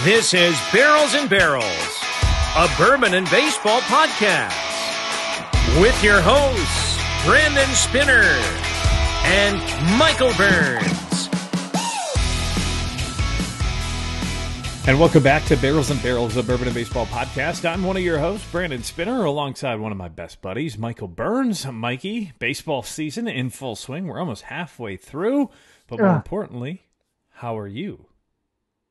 This is Barrels and Barrels, a bourbon and baseball podcast, with your hosts, Brandon Spinner and Michael Burns. And welcome back to Barrels and Barrels, a bourbon and baseball podcast. I'm one of your hosts, Brandon Spinner, alongside one of my best buddies, Michael Burns. Mikey, baseball season in full swing. We're almost halfway through, but more importantly, how are you?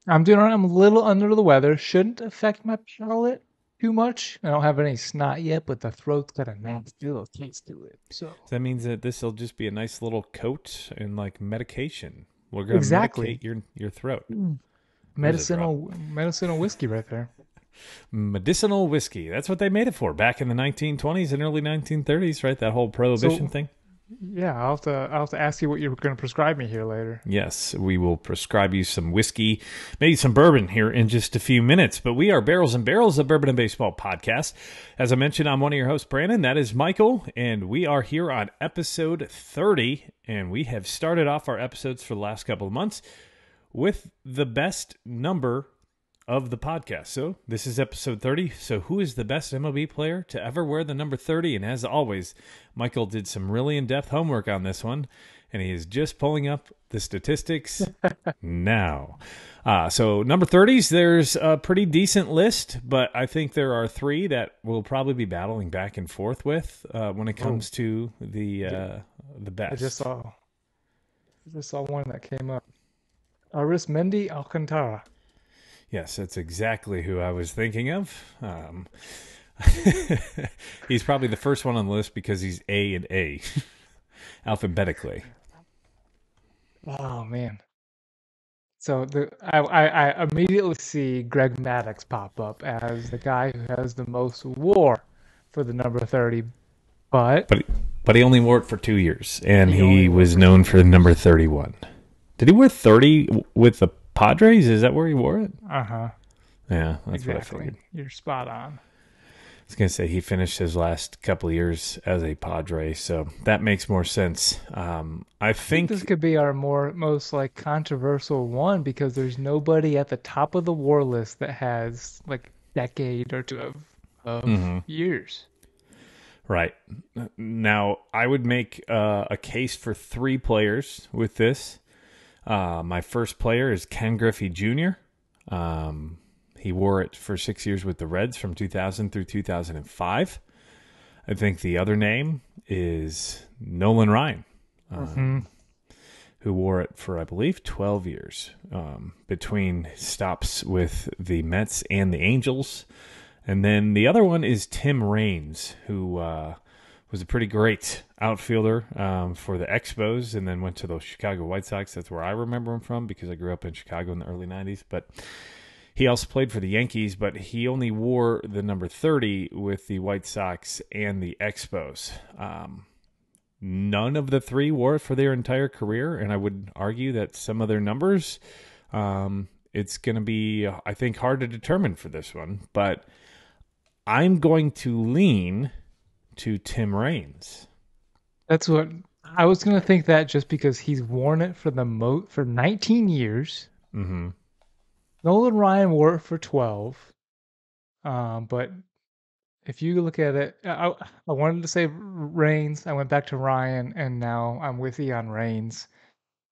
I'm doing all right. I'm a little under the weather. Shouldn't affect my palate too much. I don't have any snot yet, but the throat's got a nasty little taste to it. So that means that this will just be a nice little coat and like medication. We're going to medicate your throat. Medicinal whiskey right there. Medicinal whiskey. That's what they made it for back in the 1920s and early 1930s, right? That whole prohibition thing. Yeah, I'll have to ask you what you're going to prescribe me here later. Yes, we will prescribe you some whiskey, maybe some bourbon here in just a few minutes. But we are Barrels and Barrels, a bourbon and baseball podcast. As I mentioned, I'm one of your hosts, Brandon. That is Michael, and we are here on episode 30. And we have started off our episodes for the last couple of months with the best number of the podcast. So this is episode 30. So who is the best MLB player to ever wear the number 30? And as always, Michael did some really in-depth homework on this one, and he is just pulling up the statistics now. So number 30s, there's a pretty decent list, but I think there are three that we'll probably be battling back and forth with when it comes to the best. I just saw one that came up. Arismendi Alcantara. Yes, that's exactly who I was thinking of. He's probably the first one on the list because he's A and A, alphabetically. Oh man! So I immediately see Greg Maddux pop up as the guy who has the most WAR for the number 30, but he only wore it for 2 years, and he was known for the number 31. Did he wear 30 with the Padres? Is that where he wore it? Uh-huh. Yeah, that's exactly. what I figured. You're spot on. I was going to say he finished his last couple of years as a Padre, so that makes more sense. I think this could be our most like controversial one because there's nobody at the top of the WAR list that has like a decade or two of years. Right. Now, I would make a case for three players with this. My first player is Ken Griffey Jr. He wore it for 6 years with the Reds from 2000 through 2005. I think the other name is Nolan Ryan, who wore it for, I believe, 12 years between stops with the Mets and the Angels. And then the other one is Tim Raines, who was a pretty great outfielder for the Expos and then went to the Chicago White Sox. That's where I remember him from because I grew up in Chicago in the early 90s. But he also played for the Yankees, but he only wore the number 30 with the White Sox and the Expos. None of the three wore it for their entire career, and I would argue that some of their numbers, it's going to be, I think, hard to determine for this one. But I'm going to lean to Tim Raines. That's what I was going to think, that just because he's worn it for for 19 years. Mm-hmm. Nolan Ryan wore it for 12. But if you look at it, I wanted to say Raines. I went back to Ryan, and now I'm with you on Raines.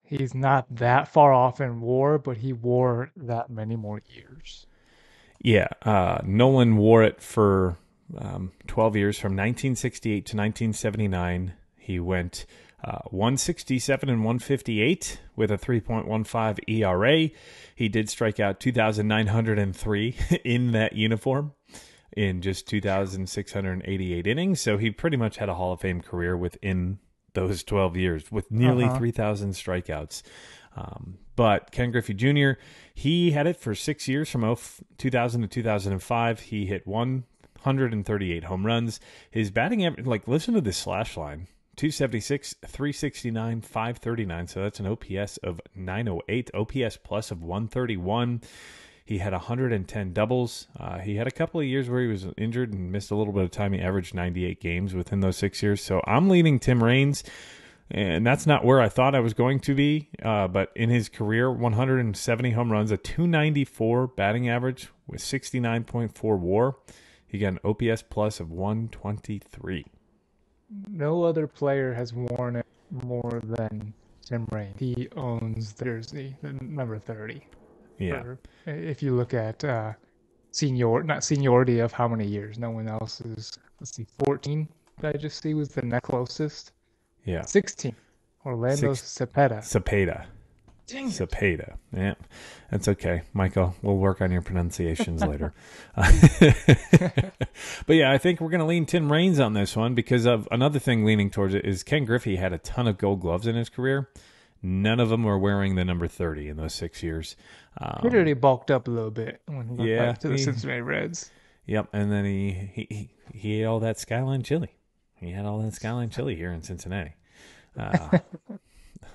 He's not that far off in WAR, but he wore that many more years. Yeah, Nolan wore it for 12 years, from 1968 to 1979. He went 167 and 158 with a 3.15 ERA. He did strike out 2,903 in that uniform in just 2,688 innings. So he pretty much had a Hall of Fame career within those 12 years with nearly 3,000 strikeouts. But Ken Griffey Jr., he had it for 6 years from 2000 to 2005. He hit 138 home runs. His batting average, like, listen to this slash line: 276, 369, 539. So that's an OPS of 908, OPS plus of 131. He had 110 doubles. He had a couple of years where he was injured and missed a little bit of time. He averaged 98 games within those 6 years. So I'm leaning Tim Raines. and that's not where I thought I was going to be. But in his career, 170 home runs, a 294 batting average with 69.4 WAR. He got an OPS plus of 123. No other player has worn it more than Tim Raines. He owns the jersey, the number 30. Yeah. If you look at not seniority of how many years, no one else is. Let's see, 14. That I just see was the next closest. Yeah. 16. Orlando Cepeda. Cepeda. Dang it. Cepeda. Yeah. That's okay, Michael. We'll work on your pronunciations later. But yeah, I think we're going to lean Tim Raines on this one because of another thing leaning towards it is Ken Griffey had a ton of gold gloves in his career. None of them were wearing the number 30 in those 6 years. He already bulked up a little bit when he went back to the Cincinnati Reds. Yep, and then he ate all that Skyline chili. He had all that Skyline chili here in Cincinnati.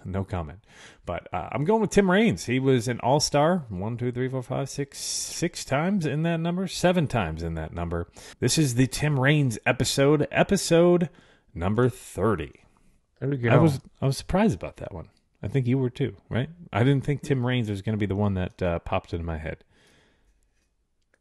No comment. But I'm going with Tim Raines. He was an all-star 6 times in that number, 7 times in that number. This is the Tim Raines episode number 30. There we go. I was surprised about that one. I think you were too, right? I didn't think Tim Raines was going to be the one that popped into my head.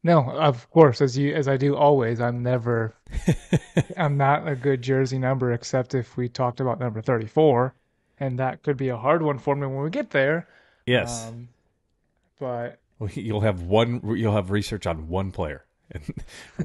No, of course, as I do always, I'm not a good jersey number except if we talked about number 34, and that could be a hard one for me when we get there. Yes. But you'll have research on one player.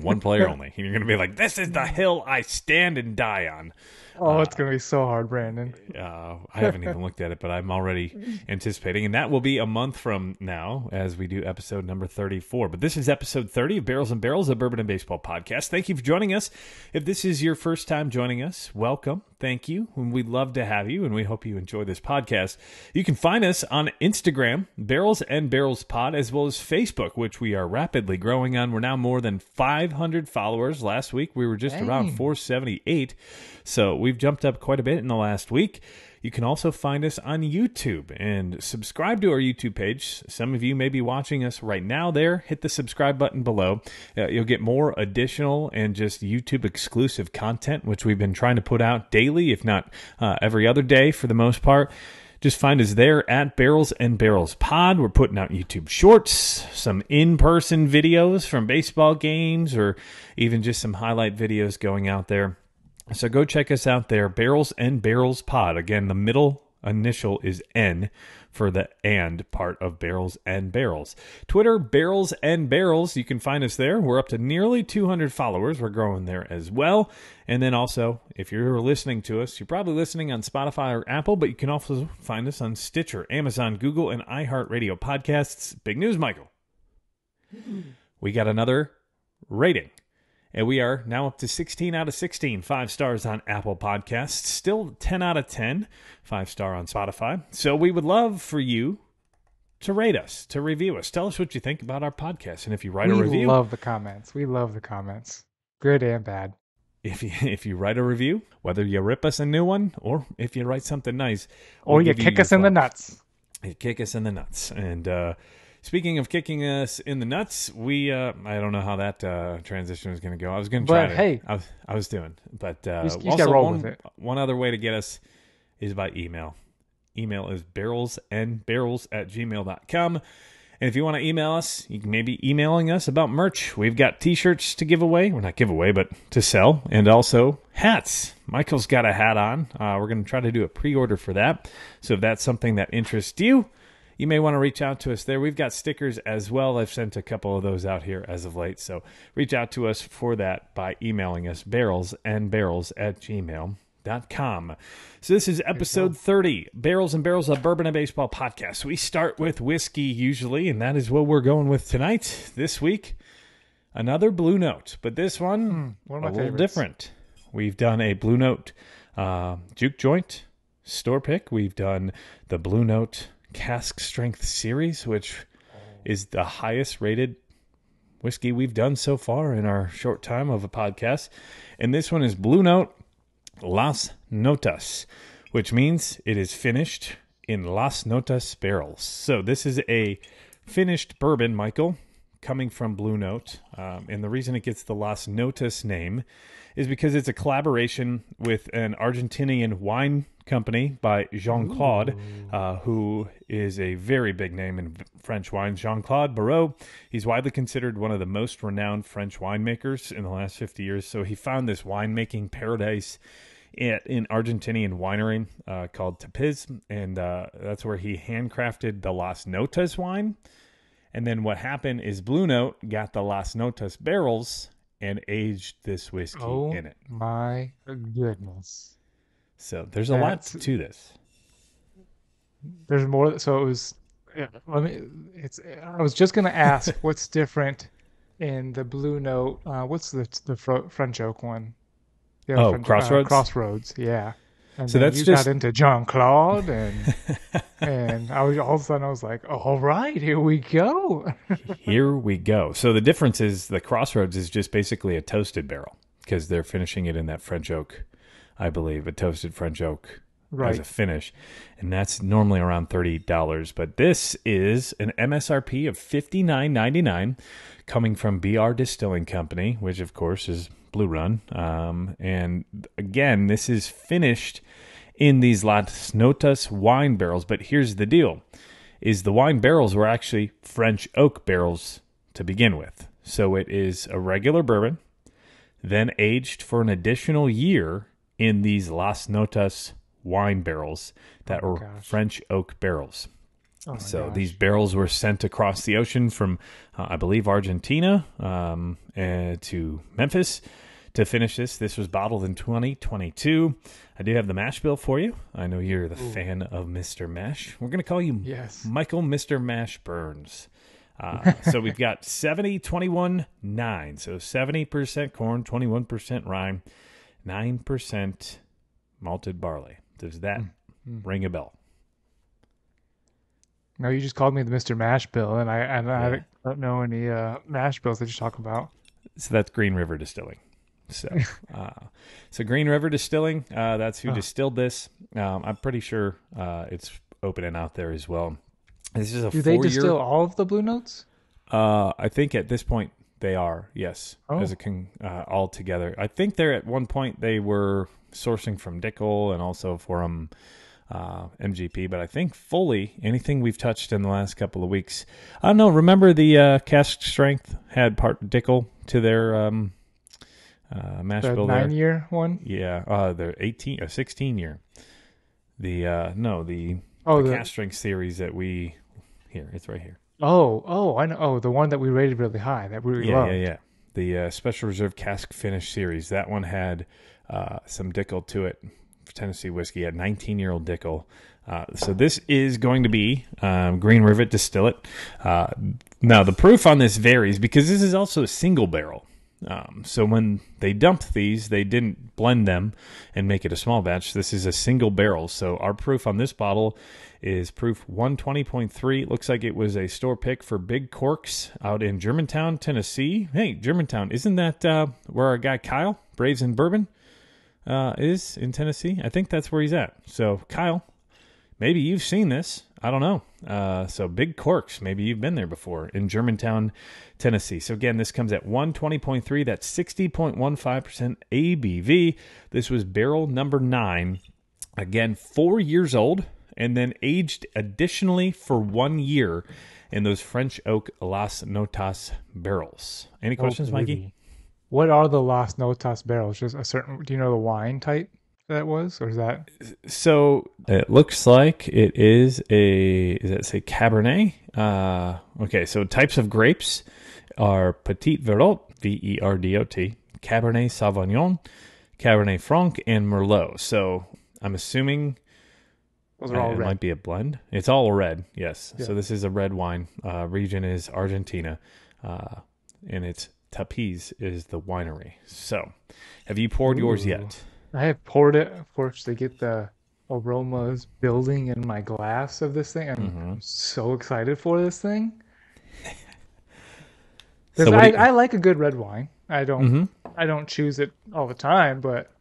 One player only. And you're going to be like, this is the hill I stand and die on. Oh, it's going to be so hard, Brandon. I haven't even looked at it, but I'm already anticipating. And that will be a month from now as we do episode number 34. But this is episode 30 of Barrels and Barrels, a Bourbon and Baseball podcast. Thank you for joining us. If this is your first time joining us, welcome. Thank you. And we'd love to have you, and we hope you enjoy this podcast. You can find us on Instagram, Barrels and Barrels Pod, as well as Facebook, which we are rapidly growing on. We're now more than 500 followers. Last week, we were just around 478. So we've jumped up quite a bit in the last week. You can also find us on YouTube and subscribe to our YouTube page. Some of you may be watching us right now there. Hit the subscribe button below. You'll get more additional and just YouTube exclusive content, which we've been trying to put out daily, if not every other day for the most part. Just find us there at Barrels and Barrels Pod. We're putting out YouTube shorts, some in-person videos from baseball games, or even just some highlight videos going out there. So go check us out there, Barrels and Barrels Pod. Again, the middle initial is N for the and part of Barrels and Barrels. Twitter, Barrels and Barrels. You can find us there. We're up to nearly 200 followers. We're growing there as well. And then also, if you're listening to us, you're probably listening on Spotify or Apple, but you can also find us on Stitcher, Amazon, Google, and iHeartRadio podcasts. Big news, Michael. We got another rating. And we are now up to 16 out of 16 5 stars on Apple Podcasts. Still 10 out of 10 5-star on Spotify. So we would love for you to rate us, to review us. Tell us what you think about our podcast. And if you write a review... We love the comments. We love the comments. Good and bad. If you write a review, whether you rip us a new one or if you write something nice... Or you kick us in the nuts. You kick us in the nuts. And... speaking of kicking us in the nuts, we I don't know how that transition was going to go. I was going to try. But hey, I was doing. But you also roll with it. One other way to get us is by email. Email is barrelsandbarrels@gmail.com. And if you want to email us, you can maybe emailing us about merch. We've got T-shirts to give away. Well, not give away, but to sell. And also hats. Michael's got a hat on. We're going to try to do a pre-order for that. So if that's something that interests you, you may want to reach out to us there. We've got stickers as well. I've sent a couple of those out here as of late. So reach out to us for that by emailing us, barrelsandbarrels@gmail.com. So this is episode 30, Barrels and Barrels, a Bourbon and Baseball podcast. We start with whiskey usually, and that is what we're going with tonight. This week, another Blue Note. But this one, one of my little favorites. different. We've done a Blue Note Juke Joint store pick. We've done the Blue Note Cask Strength Series, which is the highest rated whiskey we've done so far in our short time of a podcast. And this one is Blue Note Las Notas, which means it is finished in Las Notas barrels. So this is a finished bourbon, Michael, coming from Blue Note. And the reason it gets the Las Notas name is because it's a collaboration with an Argentinian wine Company by Jean-Claude, who is a very big name in French wine. Jean-Claude Barreau, he's widely considered one of the most renowned French winemakers in the last 50 years. So he found this winemaking paradise in Argentinian winery called Tapiz, and that's where he handcrafted the Las Notas wine. And then what happened is Blue Note got the Las Notas barrels and aged this whiskey in it. Oh my goodness. So there's a lot to this. There's more. So it was. Yeah, I was just gonna ask what's different in the Blue Note. What's the French Oak one? Crossroads. Crossroads. Yeah. And so that's you just got into Jean-Claude, and all of a sudden I was like, all right, here we go. Here we go. So the difference is the Crossroads is just basically a toasted barrel because they're finishing it in that French oak, I believe, a toasted French oak as a finish. And that's normally around $30. But this is an MSRP of $59.99 coming from BR Distilling Company, which of course is Blue Run. And again, this is finished in these Las Notas wine barrels. But here's the deal, is the wine barrels were actually French oak barrels to begin with. So it is a regular bourbon, then aged for an additional year in these Las Notas wine barrels that were French oak barrels. So these barrels were sent across the ocean from, I believe, Argentina to Memphis to finish this. This was bottled in 2022. I do have the mash bill for you. I know you're the fan of Mr. Mash. We're going to call you Michael Mr. Mash Burns. So we've got 70, 21, 9. So 70% corn, 21% rye, 9% malted barley. Does that ring a bell? No, you just called me the Mr. Mash Bill, and I don't know any mash bills that you talk about. So that's Green River Distilling. So, Green River Distilling, that's who distilled this. I'm pretty sure it's opening out there as well. This is a 4-year. Do they distill all of the Blue Notes? I think at this point they are, yes, as all together. I think they're at one point they were sourcing from Dickel and also from MGP, but I think fully anything we've touched in the last couple of weeks. I don't know. Remember the cask strength had part Dickel to their mash bill there? 9-year one? Yeah, their 16-year. The cask strength series that it's right here. Oh, I know. Oh, the one that we rated really high that we loved. Yeah. The Special Reserve Cask Finish series. That one had some Dickel to it. Tennessee whiskey had 19-year-old Dickel. So this is going to be Green River Distillate. Now, the proof on this varies because this is also a single barrel. So when they dumped these, they didn't blend them and make it a small batch. This is a single barrel. So our proof on this bottle is proof 120.3. Looks like it was a store pick for Big Corks out in Germantown, Tennessee. Hey, Germantown, isn't that where our guy Kyle, Braves and Bourbon, is in Tennessee? I think that's where he's at. So Kyle, maybe you've seen this. I don't know. So Big Corks, maybe you've been there before in Germantown, Tennessee. So again, this comes at 120.3. That's 60.15% ABV. This was barrel number 9. Again, 4 years old and then aged additionally for 1 year in those French Oak Las Notas barrels. Any questions, Mikey? What are the Las Notas barrels? Just a certain, do you know the wine type that was, or is that? So it looks like it is does it say Cabernet? Okay, so types of grapes are Petit Verdot, Verdot, Cabernet Sauvignon, Cabernet Franc, and Merlot. So I'm assuming those are all red. It might be a blend. It's all red, yes. Yeah. So this is a red wine. Region is Argentina, and it's Tapiz is the winery. So have you poured yours yet? I have poured it, of course, to get the aromas building in my glass of this thing. I'm so excited for this thing. Because I like a good red wine. I don't choose it all the time, but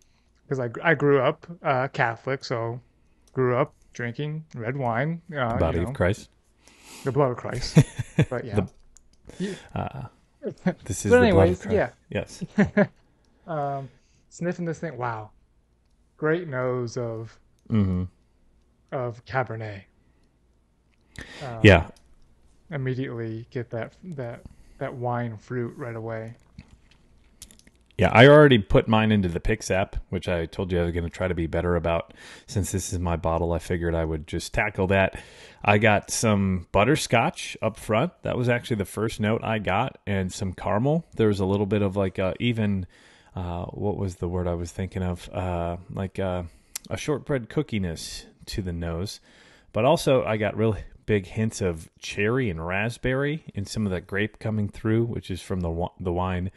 because I grew up Catholic, so grew up drinking red wine. The body of Christ. The blood of Christ. But yeah. This is the blood of Christ. Yeah. Yes. Sniffing this thing, wow. Great nose of Mm-hmm. of Cabernet. Yeah. Immediately get that wine fruit right away. Yeah, I already put mine into the Pix app, which I told you I was going to try to be better about. Since this is my bottle, I figured I would just tackle that. I got some butterscotch up front. That was actually the first note I got, and some caramel. There was a little bit of like what was the word I was thinking of? A shortbread cookiness to the nose. But also I got really big hints of cherry and raspberry and some of that grape coming through, which is from the wine.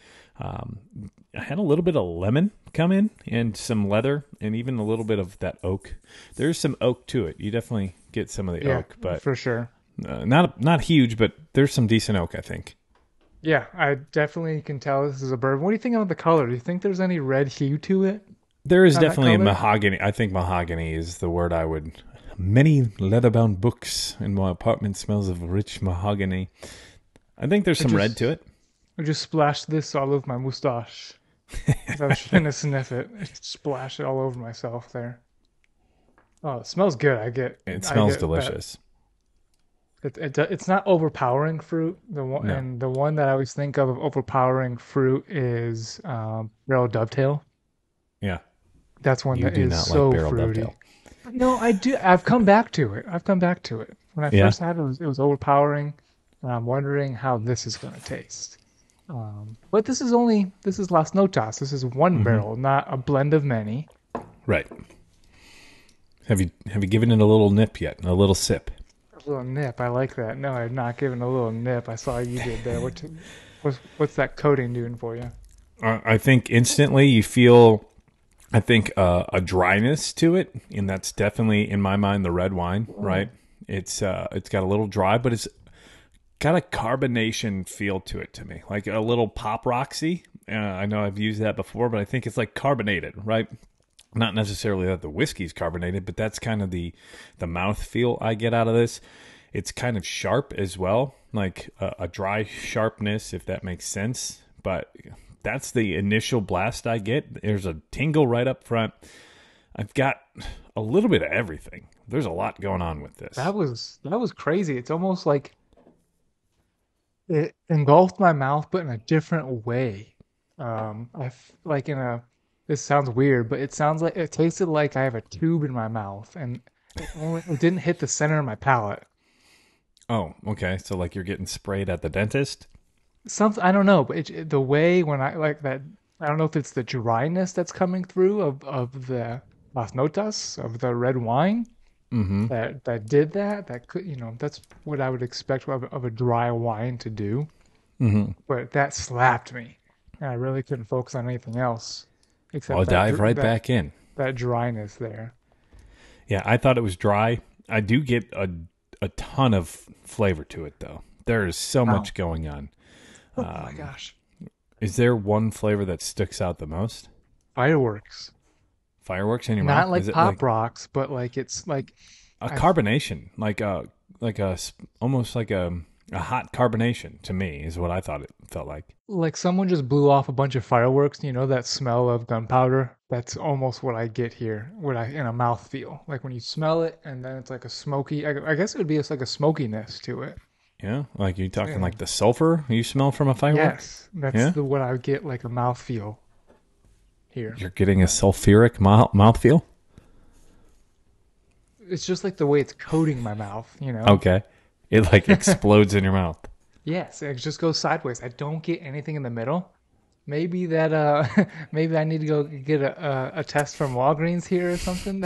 I had a little bit of lemon come in and some leather and even a little bit of that oak. There's some oak to it. You definitely get some of the oak, but for sure. Not huge, but there's some decent oak, I think. Yeah, I definitely can tell this is a bourbon. What do you think of the color? Do you think there's any red hue to it? There is definitely a mahogany. I think mahogany is the word I would. Many leather-bound books in my apartment smells of rich mahogany. I think there's some red to it. I just splashed this all over my mustache. I was trying to sniff it. I just splashed it all over myself there. Oh, it smells good. It smells delicious. It's not overpowering fruit. And the one that I always think of overpowering fruit is barrel dovetail. Yeah, that's one that is so fruity. Dovetail. No, I do. I've come back to it. When I first had it, it was overpowering, and I'm wondering how this is going to taste. But this is Las Notas. This is one barrel, not a blend of many. Right. Have you given it a little nip yet? A little sip? A little nip. I like that. No, I have not given a little nip. I saw you did there. What's that coating doing for you? I think instantly you feel, a dryness to it, and that's definitely in my mind the red wine. Right? It's got a little dry, but it's got a carbonation feel to it to me, like a little pop roxy. I know I've used that before, but I think it's like carbonated, right? Not necessarily that the whiskey's carbonated, but that's kind of the mouth feel I get out of this. It's kind of sharp as well, like a dry sharpness, if that makes sense. But that's the initial blast I get. There's a tingle right up front. I've got a little bit of everything. There's a lot going on with this. That was crazy. It's almost like it engulfed my mouth, but in a different way. This sounds weird, but it tasted like I have a tube in my mouth, and it didn't hit the center of my palate. Oh, okay. So like you're getting sprayed at the dentist? I don't know, but the way when I like that, I don't know if it's the dryness that's coming through of the Las Notas, of the red wine, that did that. That could, that's what I would expect of a dry wine to do. But that slapped me, and I really couldn't focus on anything else. I'll dive back in. That dryness there. Yeah, I thought it was dry. I do get a ton of flavor to it, though. There is so much going on. Oh my gosh. Is there one flavor that sticks out the most? Fireworks. Fireworks in your mouth? Not like pop rocks, but like it's like a carbonation, almost like a hot carbonation to me is what I thought it felt like. Like someone just blew off a bunch of fireworks, that smell of gunpowder. That's almost what I get here, in a mouthfeel. Like when you smell it and then it's like a smoky, I guess it would be like a smokiness to it. Yeah, like you're talking like the sulfur you smell from a firework? Yes, that's what I would get, like a mouthfeel here. You're getting a sulfuric mouthfeel? It's just like the way it's coating my mouth, Okay. It like explodes in your mouth. Yes, it just goes sideways. I don't get anything in the middle. Maybe that maybe I need to go get a test from Walgreens here or something.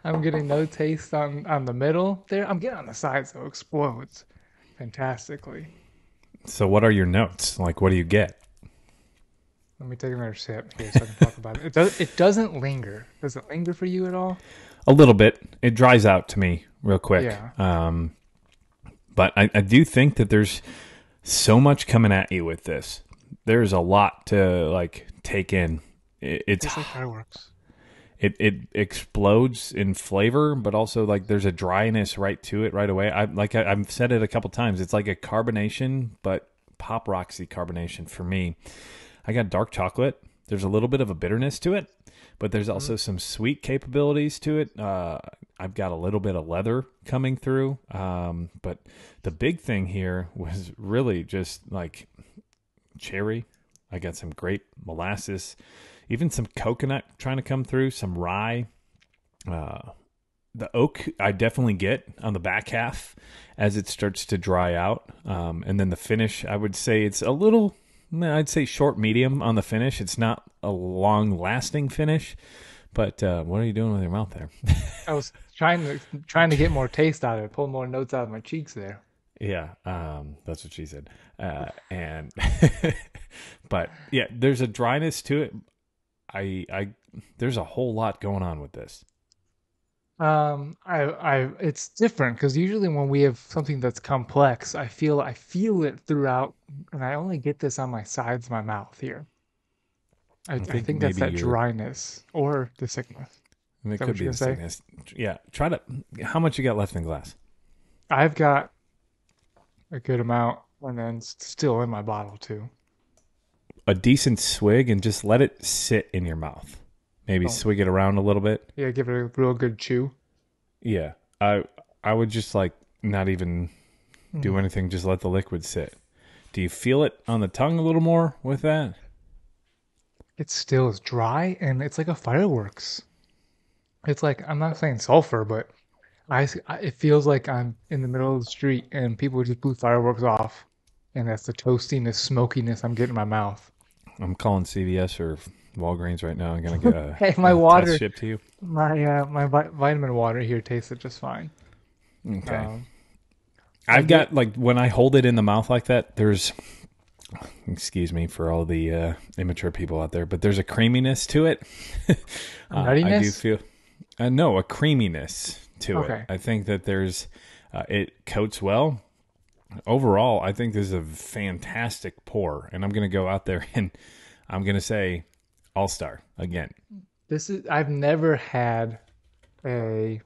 I'm getting no taste on the middle there. I'm getting on the sides, though. It explodes fantastically. So what are your notes? Like, what do you get? Let me take another sip here so I can talk about it. It doesn't linger. Does it linger for you at all? A little bit. It dries out to me real quick. Yeah. But I do think that there's so much coming at you with this. There's a lot to take in. It's like fireworks. It explodes in flavor, but also there's a dryness right to it right away. I've said it a couple times. It's like a carbonation, but pop roxy carbonation for me. I got dark chocolate. There's a little bit of a bitterness to it, but there's also some sweet capabilities to it. I've got a little bit of leather coming through, but the big thing here was really just like cherry. I got some grape, molasses, even some coconut trying to come through, some rye. The oak I definitely get on the back half as it starts to dry out. And then the finish, I would say it's a little, I'd say short medium on the finish. It's not a long lasting finish, but what are you doing with your mouth there? I was trying to get more taste out of it, pull more notes out of my cheeks there. Yeah, that's what she said. And but yeah, there's a dryness to it. There's a whole lot going on with this. It's different because usually when we have something that's complex, I feel it throughout, and I only get this on my sides of my mouth here. I think that's that dryness or the sickness. It could be the sickness. Yeah, how much you got left in glass? I've got a good amount, and then still in my bottle too. A decent swig, and just let it sit in your mouth. Maybe swig it around a little bit. Yeah, give it a real good chew. Yeah, I would just like not even do anything. Just let the liquid sit. Do you feel it on the tongue a little more with that? It still is dry, and it's like a fireworks. It's like, I'm not saying sulfur, but it feels like I'm in the middle of the street and people just blew fireworks off, and that's the toastiness, smokiness I'm getting in my mouth. I'm calling CVS or Walgreens right now. I'm gonna get a, hey, my water test shipped to you. My vitamin water here tasted just fine. Okay. I've got like when I hold it in the mouth like that. There's, excuse me for all the immature people out there, but there's a creaminess to it. Nuttiness? I do feel no, a creaminess to Okay. it. I think that there's it coats well. Overall, I think this is a fantastic pour, and I'm going to go out there and I'm going to say all-star again. I've never had a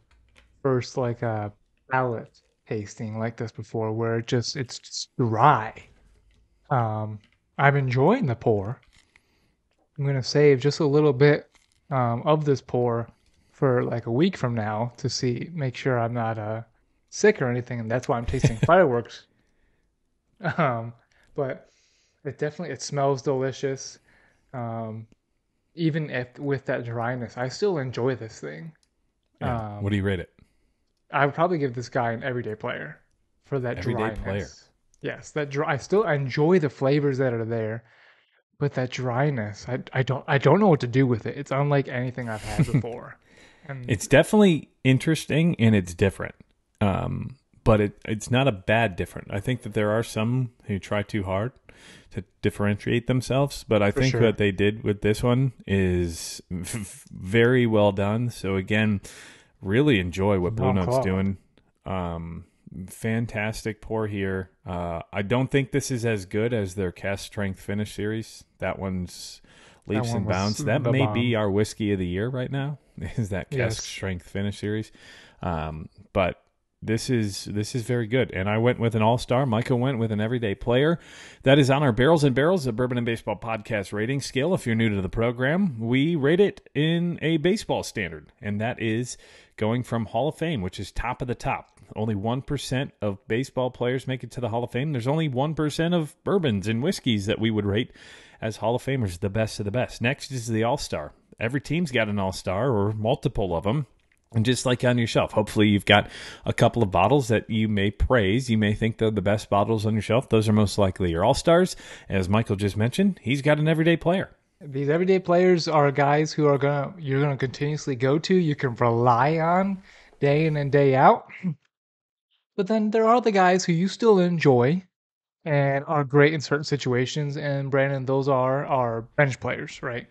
first like a palate tasting like this before, where it's just dry. I'm enjoying the pour. I'm going to save just a little bit of this pour for like a week from now to make sure I'm not sick or anything, and that's why I'm tasting fireworks. But it smells delicious. Even with that dryness, I still enjoy this thing. Yeah. What do you rate it? I would probably give this guy an everyday player for that Everyday dryness. Player. Yes, I still enjoy the flavors that are there, but that dryness, I don't know what to do with it. It's unlike anything I've had before. And it's definitely interesting and it's different. But it's not a bad different. I think that there are some who try too hard to differentiate themselves, but I think what they did with this one is very well done. So again, really enjoy what Blue Note's doing. Fantastic pour here. I don't think this is as good as their Cast Strength Finish series. That one's leaps and bounds. That may be our whiskey of the year right now. Is that Cast Strength Finish series? But this is very good. And I went with an all-star. Michael went with an everyday player. That is on our Barrels and Barrels, a Bourbon and Baseball podcast rating scale. If you're new to the program, we rate it in a baseball standard, and that is going from Hall of Fame, which is top of the top. Only 1% of baseball players make it to the Hall of Fame. There's only 1% of bourbons and whiskeys that we would rate as Hall of Famers, the best of the best. Next is the all-star. Every team's got an all-star or multiple of them. And just like on your shelf, hopefully you've got a couple of bottles that you may praise. You may think they're the best bottles on your shelf. Those are most likely your all-stars. As Michael just mentioned, he's got an everyday player. These everyday players are guys who you're gonna continuously go to. You can rely on day in and day out. But then there are the guys who you still enjoy and are great in certain situations. And Brandon, those are our bench players, right?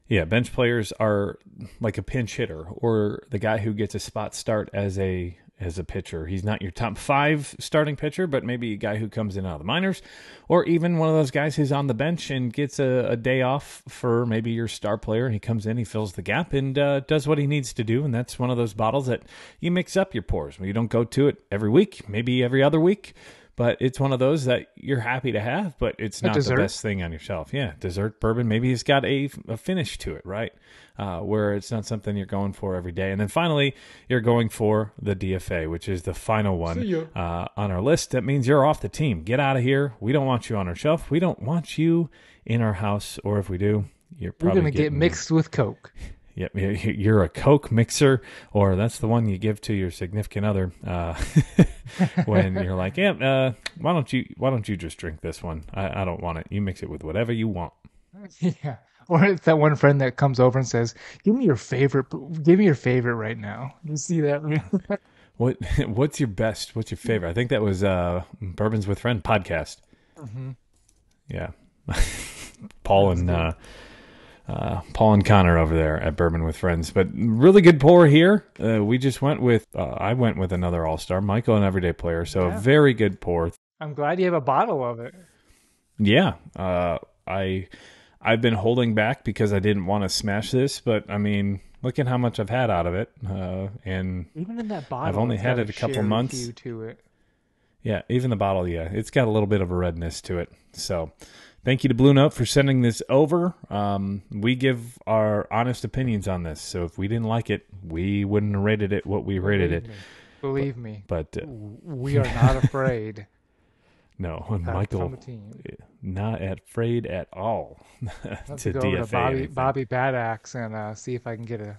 Yeah, bench players are like a pinch hitter or the guy who gets a spot start as a pitcher. He's not your top 5 starting pitcher, but maybe a guy who comes in out of the minors, or even one of those guys who's on the bench and gets a day off for maybe your star player. He comes in, he fills the gap, and does what he needs to do, and that's one of those bottles that you mix up your pours. You don't go to it every week, maybe every other week, but it's one of those that you're happy to have, but it's not the best thing on your shelf. Yeah, dessert bourbon. Maybe it's got a finish to it, right? Where it's not something you're going for every day. And then finally, you're going for the DFA, which is the final one on our list. That means you're off the team. Get out of here. We don't want you on our shelf. We don't want you in our house, or if we do, you're probably going to get mixed with Coke. Yep, you're a Coke mixer, or that's the one you give to your significant other when you're like, why don't you just drink this one? I don't want it. You mix it with whatever you want. Yeah, or it's that one friend that comes over and says, "Give me your favorite right now." You see that? What's your best? What's your favorite? I think that was Bourbons with Friend podcast. Mm-hmm. Yeah, Paul and Connor over there at Bourbon with Friends. But really good pour here. We just went with, I went with another All-Star, Michael, an everyday player. So a very good pour. I'm glad you have a bottle of it. Yeah. I've been holding back because I didn't want to smash this, but I mean, look at how much I've had out of it. And even in that bottle, I've only had it a couple months. To it. Yeah, even the bottle, yeah. It's got a little bit of a redness to it. So thank you to Blue Note for sending this over. We give our honest opinions on this. So if we didn't like it, we wouldn't have rated it what we rated it. Believe me. But we are not afraid. No, Michael, not afraid at all to go DFA to Bobby Badax and see if I can get a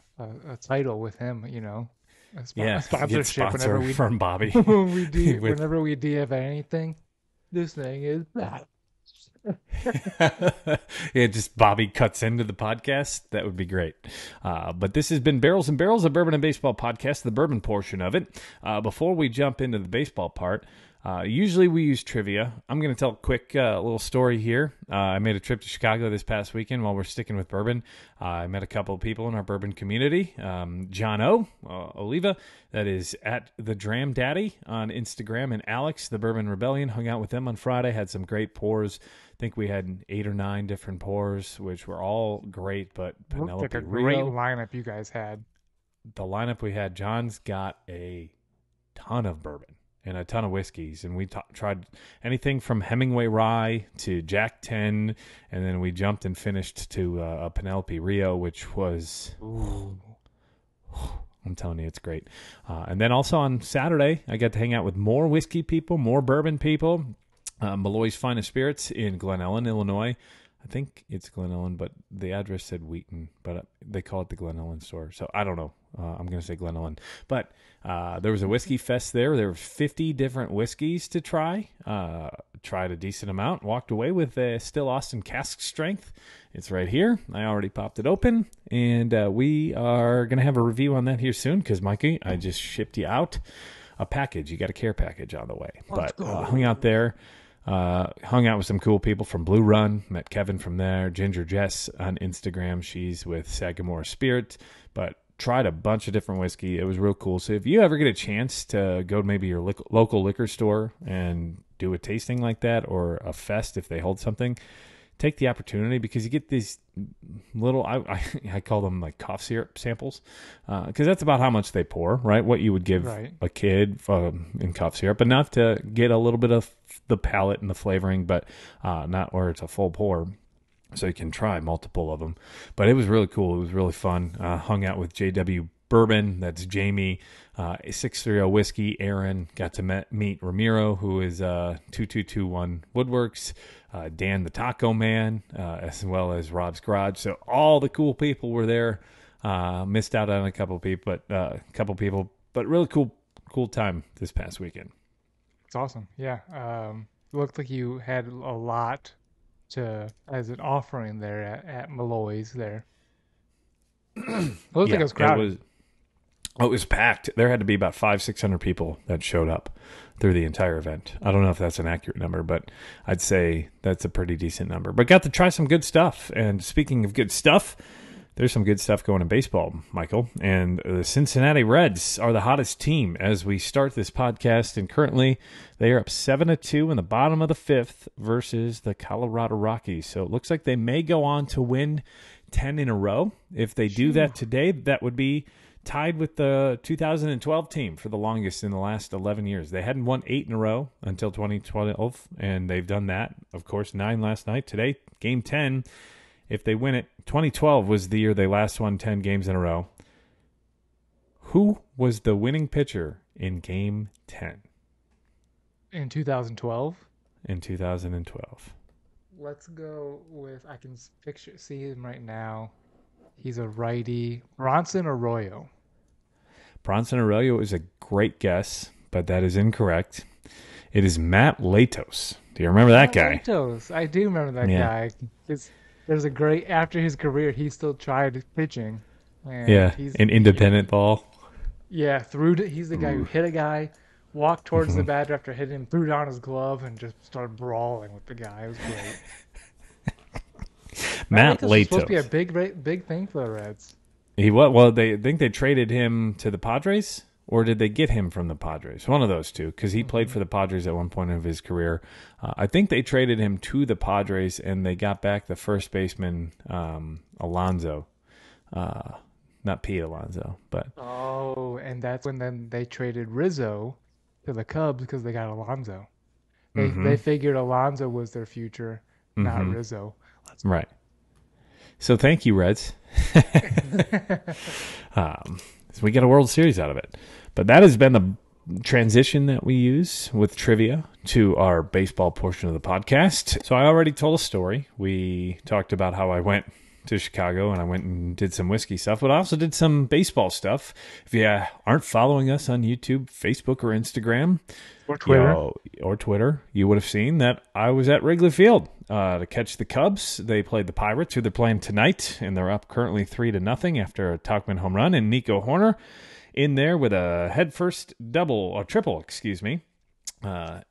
title with him, you know. A sponsorship whenever we from Bobby. Whenever we DFA anything, this thing is bad. Yeah, just Bobby cuts into the podcast. That would be great. But this has been Barrels and Barrels, a Bourbon and Baseball podcast, the bourbon portion of it. Before we jump into the baseball part, usually we use trivia. I'm going to tell a quick little story here. I made a trip to Chicago this past weekend while we're sticking with bourbon. I met a couple of people in our bourbon community. John O. Oliva, that is at the Dram Daddy on Instagram, and Alex, the Bourbon Rebellion, hung out with them on Friday, had some great pours. I think we had 8 or 9 different pours, which were all great, but Penelope Looked like a Rio, great lineup you guys had. The lineup we had, John's got a ton of bourbon and a ton of whiskeys, and we tried anything from Hemingway Rye to Jack 10, and then we jumped and finished to a Penelope Rio, which was, I'm telling you, it's great. And then also on Saturday, I got to hang out with more whiskey people, more bourbon people. Malloy's Finest Spirits in Glen Ellen, Illinois. I think it's Glen Ellen, but the address said Wheaton, but they call it the Glen Ellen store. So I don't know. I'm going to say Glen Ellen. But there was a whiskey fest there. There were 50 different whiskeys to try. Tried a decent amount. Walked away with a Still Austin cask strength. It's right here. I already popped it open. And we are going to have a review on that here soon because, Mikey, I just shipped you out a package. You got a care package on the way. But hung out there. Hung out with some cool people from Blue Run. Met Kevin from there. Ginger Jess on Instagram. She's with Sagamore Spirit. But tried a bunch of different whiskey. It was real cool. So if you ever get a chance to go to maybe your local liquor store and do a tasting like that, or a fest if they hold something, take the opportunity, because you get these little, I call them like cough syrup samples, because that's about how much they pour, right? What you would give a kid in cough syrup, enough to get a little bit of the palate and the flavoring, but not where it's a full pour. So you can try multiple of them. But it was really cool. It was really fun. Hung out with JW Bourbon. That's Jamie. 630 Whiskey. Aaron. Got to meet Ramiro, who is 2221 Woodworks. Dan the Taco Man, as well as Rob's Garage. So all the cool people were there. Missed out on a couple people, but really cool time this past weekend. It's awesome. Yeah. Looked like you had a lot as an offering there at Malloy's there. It looked like it was crowded. It was packed. There had to be about 500-600 people that showed up through the entire event. I don't know if that's an accurate number, but I'd say that's a pretty decent number. But got to try some good stuff. And speaking of good stuff, there's some good stuff going in baseball, Michael. And the Cincinnati Reds are the hottest team as we start this podcast. And currently, they are up 7-2 in the bottom of the 5th versus the Colorado Rockies. So it looks like they may go on to win 10 in a row. If they do that today, that would be tied with the 2012 team for the longest in the last 11 years. They hadn't won 8 in a row until 2012, and they've done that. Of course, 9 last night. Today, game 10, if they win it, 2012 was the year they last won 10 games in a row. Who was the winning pitcher in game 10? In 2012? In 2012. Let's go with, I can see him right now. He's a righty. Bronson Arroyo. Bronson Arroyo is a great guess, but that is incorrect. It is Matt Latos. Do you remember that guy? Latos. I do remember that guy. There's a great, after his career, he still tried pitching. An independent ball. Yeah, he's the guy who hit a guy, walked towards the batter after hitting him, threw down his glove, and just started brawling with the guy. It was great. Matt Latos was supposed to be a big thing for the Reds. Well, they think they traded him to the Padres, or did they get him from the Padres? One of those two, because he played for the Padres at one point of his career. I think they traded him to the Padres, and they got back the first baseman, Alonso. Not Pete Alonso, but... Oh, and that's when then they traded Rizzo to the Cubs because they got Alonso. They figured Alonso was their future, not Rizzo. Right. So thank you, Reds. So we get a World Series out of it. But that has been the transition that we use with trivia to our baseball portion of the podcast. So I already told a story. We talked about how I went to Chicago and I went and did some whiskey stuff, but I also did some baseball stuff. If you aren't following us on YouTube, Facebook, or Instagram, or Twitter, you would have seen that I was at Wrigley Field to catch the Cubs. They played the Pirates, who they're playing tonight, and they're up currently 3-0 after a Tauchman home run, and Nico Horner in there with a triple,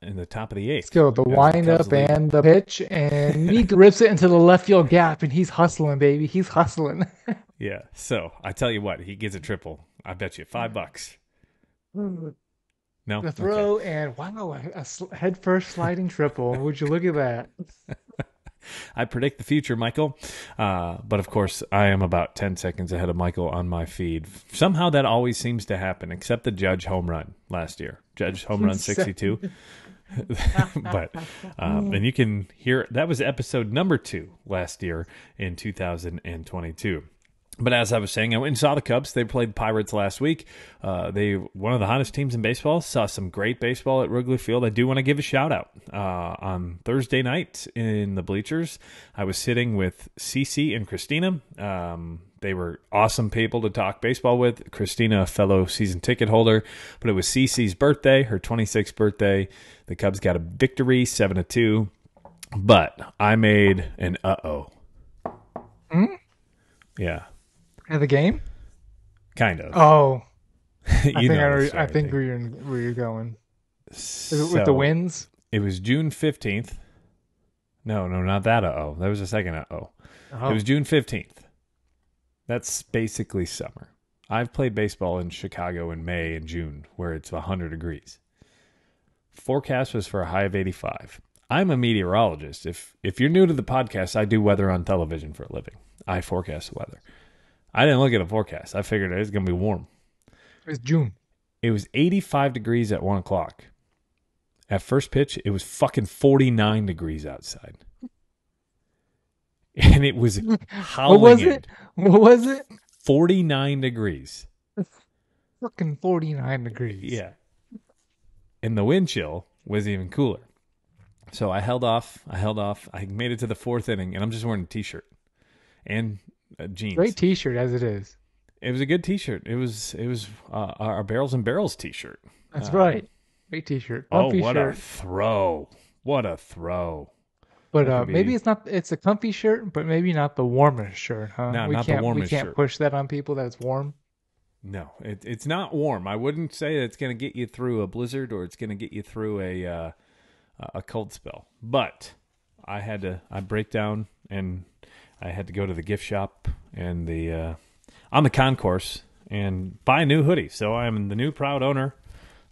in the top of the 8th. Let's go, the windup and the pitch, and Nico rips it into the left field gap, and he's hustling, baby. He's hustling. Yeah, so I tell you what, he gets a triple. I bet you $5. No? The throw, and wow, a head first sliding triple. Would you look at that? I predict the future, Michael. But of course, I am about 10 seconds ahead of Michael on my feed. Somehow that always seems to happen, except the Judge home run last year. Judge home run 62. But and you can hear that was episode number 2 last year in 2022. But as I was saying, I went and saw the Cubs. They played the Pirates last week. They one of the hottest teams in baseball. Saw some great baseball at Wrigley Field. I do want to give a shout out. On Thursday night in the bleachers, I was sitting with Cece and Christina. They were awesome people to talk baseball with. Christina, a fellow season ticket holder, but it was Cece's birthday, her 26th birthday. The Cubs got a victory, 7-2. But I made an Yeah. At the game? Kind of. Oh. I think where you're going. Is it with the Winds? It was June 15th. No, not that That was the second It was June 15th. That's basically summer. I've played baseball in Chicago in May and June where it's 100 degrees. Forecast was for a high of 85. I'm a meteorologist. If you're new to the podcast, I do weather on television for a living. I forecast the weather. I didn't look at a forecast. I figured it was going to be warm. It was June. It was 85 degrees at 1 o'clock. At first pitch, it was fucking 49 degrees outside. And it was howling. What was it? 49 degrees. Fucking 49 degrees. Yeah. And the wind chill was even cooler. So I held off. I made it to the 4th inning, and I'm just wearing a T-shirt and jeans. Great T-shirt as it is. It was a good T-shirt. It was our Barrels and Barrels T-shirt. That's right. Great T-shirt. Comfy a throw! What a throw! But maybe it's not. It's a comfy shirt, but maybe not the warmest shirt, huh? No, not the warmest shirt. We can't push that on people that it's warm. No, it's not warm. I wouldn't say that it's going to get you through a blizzard or it's going to get you through a cold spell. But I break down and I had to go to the gift shop and on the concourse and buy a new hoodie. So I'm the new proud owner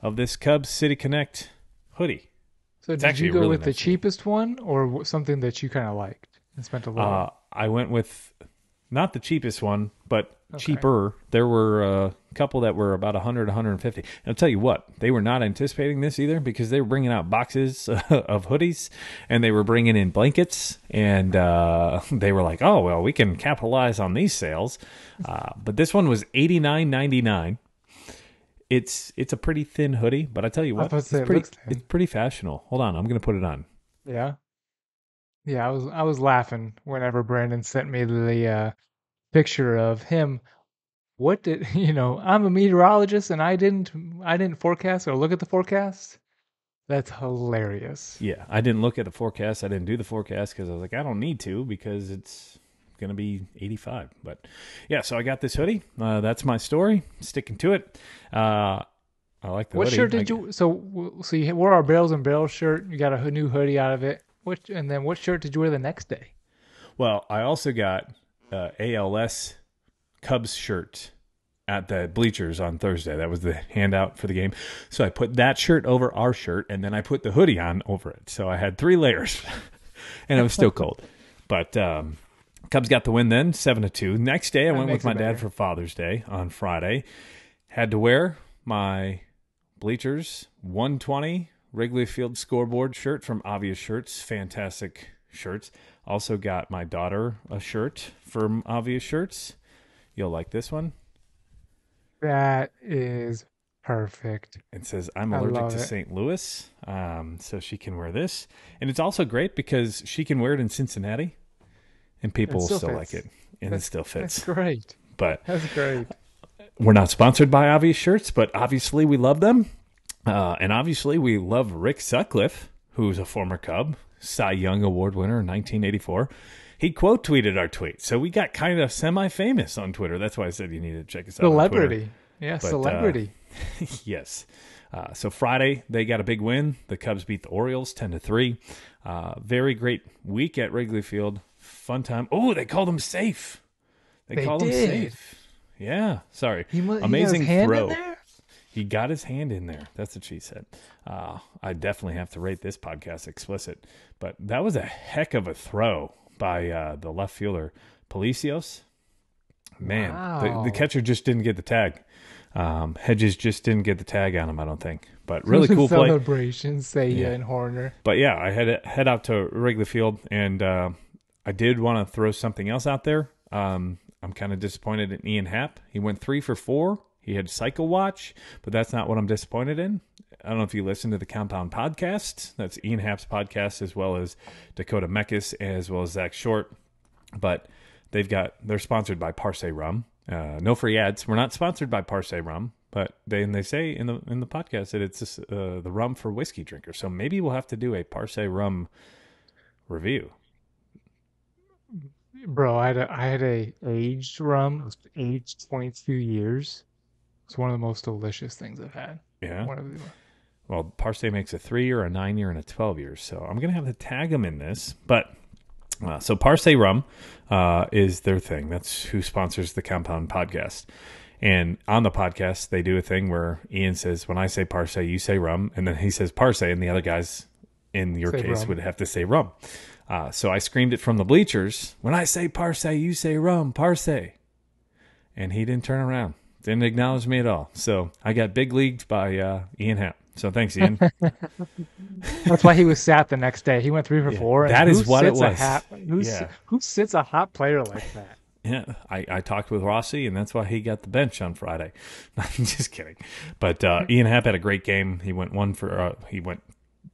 of this Cubs City Connect hoodie. So did you go with the cheapest one or something that you kind of liked and spent a lot? I went with not the cheapest one, but cheaper. There were a couple that were about 100, 150. And I'll tell you what, they were not anticipating this either because they were bringing out boxes of hoodies and they were bringing in blankets and they were like, oh, well, we can capitalize on these sales. But this one was $89.99. It's a pretty thin hoodie, but I tell you what, it's pretty fashionable. Hold on, I'm going to put it on. Yeah. Yeah, I was laughing whenever Brandon sent me the picture of him. What did I'm a meteorologist and I didn't forecast or look at the forecast. That's hilarious. Yeah, I didn't look at the forecast. I didn't do the forecast because I was like, I don't need to because it's going to be 85. But yeah, so I got this hoodie. That's my story. Sticking to it. I like the hoodie. What shirt did you? So you wore our Barrels and Barrels shirt. You got a new hoodie out of it. And then what shirt did you wear the next day? Well, I also got ALS Cubs shirt at the bleachers on Thursday. That was the handout for the game. So I put that shirt over our shirt, and then I put the hoodie on over it. So I had 3 layers, and it was still cold. But Cubs got the win then, 7-2. Next day, I went with my dad for Father's Day on Friday. Had to wear my bleachers 120 Wrigley Field scoreboard shirt from Obvious Shirts. Fantastic shirts. Also got my daughter a shirt from Obvious Shirts. You'll like this one. That is perfect. It says, I'm allergic to St. Louis, so she can wear this. And it's also great because she can wear it in Cincinnati, and people will still like it. And it still fits. That's great. That's great. We're not sponsored by Obvious Shirts, but obviously we love them. And obviously we love Rick Sutcliffe, who's a former Cub, Cy Young Award winner in 1984. He quote tweeted our tweet, so we got kind of semi-famous on Twitter. That's why I said you need to check us out. Celebrity, celebrity. Yes. So Friday they got a big win. The Cubs beat the Orioles 10-3. Very great week at Wrigley Field. Fun time. Oh, they called him safe. They called him safe. Yeah. Sorry. Amazing throw. He got his hand in there. That's what she said. I definitely have to rate this podcast explicit. But that was a heck of a throw by the left fielder, Palacios. Man, wow. The catcher just didn't get the tag. Hedges just didn't get the tag on him, I don't think. But really cool play. Celebrations, Seiya and Horner. But yeah, I had to head out to Wrigley Field, and I did want to throw something else out there. I'm kind of disappointed in Ian Happ. He went 3 for 4. He had Cycle Watch, but that's not what I'm disappointed in. I don't know if you listen to the Compound Podcast. That's Ian Happ's podcast, as well as Dakota Mekas, as well as Zach Short. But they're sponsored by Parse Rum. No free ads. We're not sponsored by Parse Rum, but they say in the podcast that it's just, the rum for whiskey drinkers. So maybe we'll have to do a Parse Rum review. Bro, I had a aged rum. It was aged 22 years. It's one of the most delicious things I've had. Yeah. Well, Parse makes a 3-year, a 9-year, and a 12-year. So I'm going to have to tag them in this. But so Parse Rum is their thing. That's who sponsors the Compound Podcast. And on the podcast, they do a thing where Ian says, when I say Parse, you say rum. And then he says Parse, and the other guys, in your case, rum. Would have to say rum. So I screamed it from the bleachers. When I say Parse, you say rum, Parse. And he didn't turn around. Didn't acknowledge me at all. So I got big leagued by Ian Happ. So thanks, Ian. That's why he was sat the next day. He went 3 for 4. That is what it was. Who sits a hot player like that? Yeah, I talked with Rossi, and that's why he got the bench on Friday. I'm just kidding. But Ian Happ had a great game. He went he went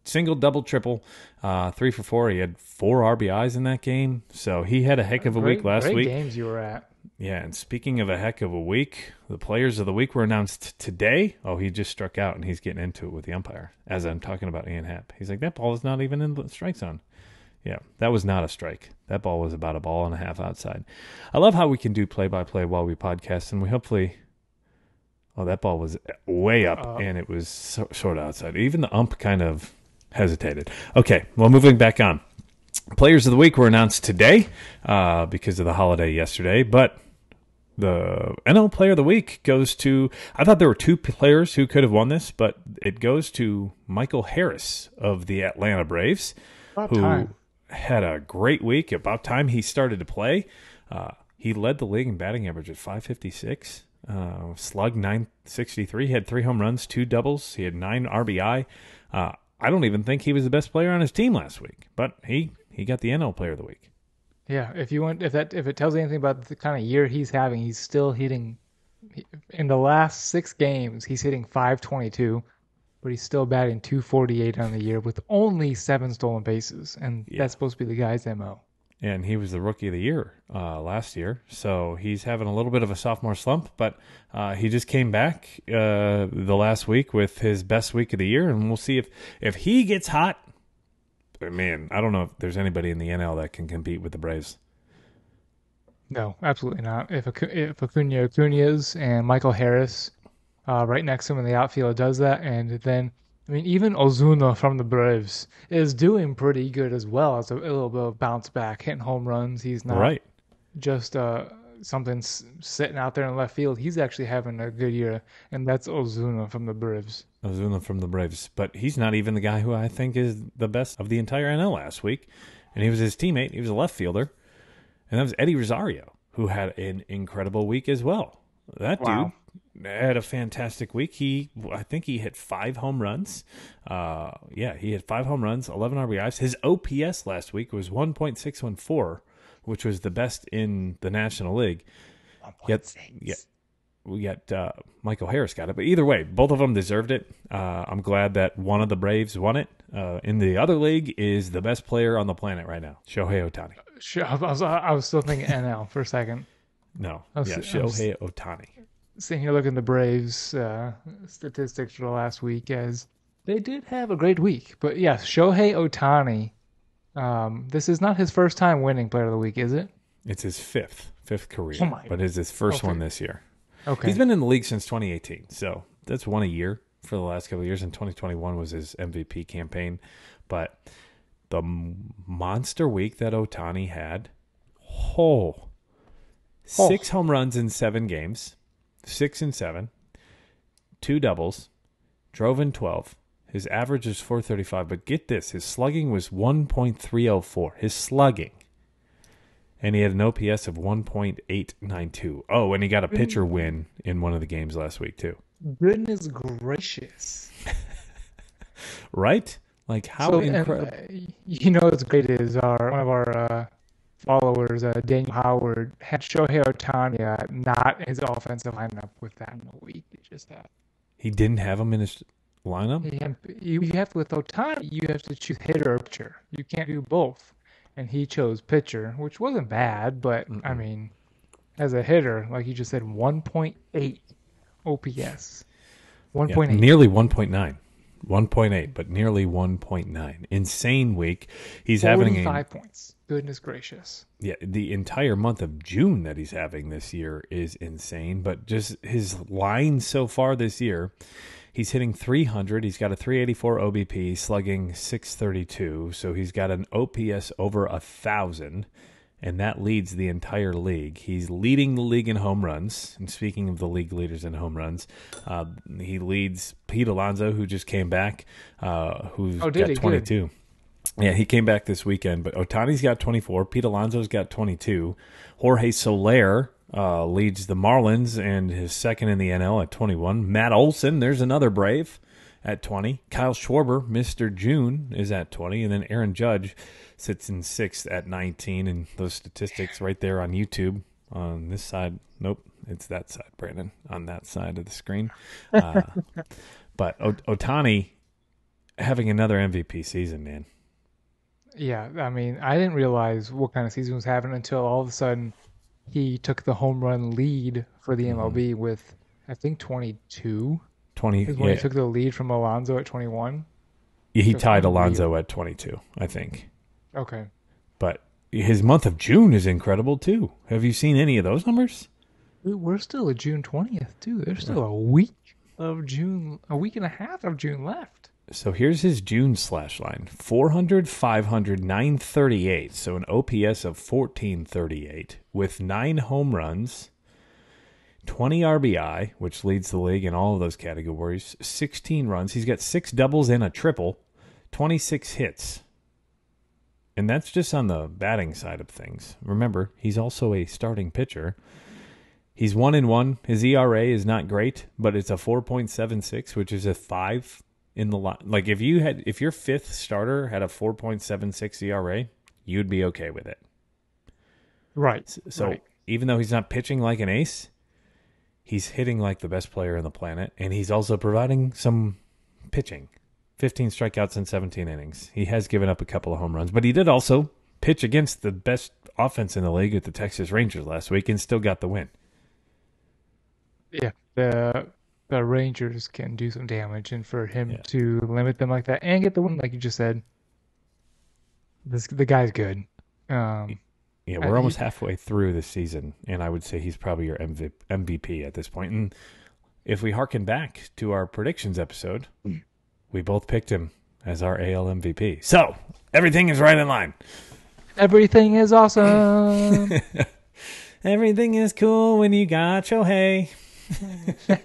single, double, triple, 3 for 4. He had 4 RBIs in that game. So he had a heck of a week last week. Great games you were at. Yeah, and speaking of a heck of a week, the players of the week were announced today. Oh, he just struck out, and he's getting into it with the umpire as I'm talking about Ian Happ. He's like, that ball is not even in the strike zone. Yeah, that was not a strike. That ball was about a ball and a half outside. I love how we can do play-by-play while we podcast, and we hopefully... Oh, that ball was way up, and it was sort of outside. Even the ump kind of hesitated. Okay, well, moving back on. Players of the week were announced today because of the holiday yesterday, but the NL Player of the Week goes to... I thought there were 2 players who could have won this, but it goes to Michael Harris of the Atlanta Braves, who had a great week. About time he started to play. He led the league in batting average at .556. Slug .963. He had 3 home runs, 2 doubles. He had 9 RBI. I don't even think he was the best player on his team last week, but he got the NL Player of the Week. Yeah, if it tells you anything about the kind of year he's having, he's still hitting. In the last 6 games, he's hitting .522, but he's still batting .248 on the year with only 7 stolen bases, and that's supposed to be the guy's MO. And he was the Rookie of the Year last year, so he's having a little bit of a sophomore slump, but he just came back the last week with his best week of the year, and we'll see if he gets hot. Man, I don't know if there's anybody in the NL that can compete with the Braves. No, absolutely not. If Acuña's and Michael Harris right next to him in the outfield does that, and then even Ozuna from the Braves is doing pretty good as well as a little bit of bounce back, hitting home runs. He's not just something sitting out there in left field. He's actually having a good year, and that's Ozuna from the Braves. But he's not even the guy who I think is the best of the entire NL last week, and he was his teammate. He was a left fielder, and that was Eddie Rosario, who had an incredible week as well. That dude had a fantastic week. I think he hit 5 home runs. He hit 5 home runs, 11 RBIs. His OPS last week was 1.614, which was the best in the National League. 1.6. We got Michael Harris got it. But either way, both of them deserved it. I'm glad that one of the Braves won it. In the other league is the best player on the planet right now, Shohei Ohtani. I was still thinking NL for a second. No, Shohei Ohtani. Sitting here looking at the Braves statistics for the last week, as they did have a great week. But yes, Shohei Ohtani, this is not his first time winning Player of the Week, is it? It's his fifth career, but it's his first one this year. Okay. He's been in the league since 2018, so that's one a year for the last couple of years, and 2021 was his MVP campaign. But the monster week that Ohtani had, 6 home runs in 7 games, 6 and 7, 2 doubles, drove in 12. His average is .435, but get this, his slugging was 1.304. His slugging. And he had an OPS of 1.892. Oh, and he got a pitcher win in one of the games last week, too. Goodness gracious. Right? Like, how incredible. What's great is one of our followers, Daniel Howard, had Shohei Ohtani not his offensive lineup with that in the week. He just had. He didn't have him in his lineup? With Ohtani, you have to choose hitter or pitcher. You can't do both. And he chose pitcher, which wasn't bad, but, as a hitter, like you just said, 1.8 OPS. 1.8. Yeah, nearly 1.9. 1.8, but nearly 1.9. Insane week. He's having 5 points. Goodness gracious. Yeah, the entire month of June that he's having this year is insane, but just his line so far this year, he's hitting 300. He's got a 384 OBP, slugging 632. So he's got an OPS over 1,000, and that leads the entire league. He's leading the league in home runs. And speaking of the league leaders in home runs, he leads Pete Alonso, who just came back, who's got 22. Good. Yeah, he came back this weekend, but Ohtani's got 24. Pete Alonso's got 22. Jorge Soler leads the Marlins and is second in the NL at 21. Matt Olson, there's another Brave, at 20. Kyle Schwarber, Mr. June, is at 20. And then Aaron Judge sits in 6th at 19. And those statistics right there on YouTube on this side. Nope, it's that side, Brandon, on that side of the screen. But Ohtani having another MVP season, man. Yeah, I didn't realize what kind of season was having until all of a sudden he took the home run lead for the MLB with, I think, 22. 20 is when he took the lead from Alonso at 21. Yeah, he tied Alonso at 22, I think. Okay. But his month of June is incredible, too. Have you seen any of those numbers? We're still at June 20th, too. There's still a week and a half of June left. So here's his June slash line. 400, 500, 938. So an OPS of 1438 with 9 home runs, 20 RBI, which leads the league in all of those categories, 16 runs. He's got 6 doubles and a triple, 26 hits. And that's just on the batting side of things. Remember, he's also a starting pitcher. He's 1-1. His ERA is not great, but it's a 4.76, which is a 5 in the line. Like if your fifth starter had a 4.76 ERA, you'd be okay with it. Right. So even though he's not pitching like an ace, he's hitting like the best player on the planet, and he's also providing some pitching. 15 strikeouts in 17 innings. He has given up a couple of home runs, but he did also pitch against the best offense in the league at the Texas Rangers last week and still got the win. Yeah, the Rangers can do some damage, and for him to limit them like that and get the win, like you just said, the guy's good. We're almost halfway through this season, and I would say he's probably your MVP at this point. And if we harken back to our predictions episode, we both picked him as our AL MVP. So everything is right in line. Everything is awesome. Everything is cool when you got Shohei.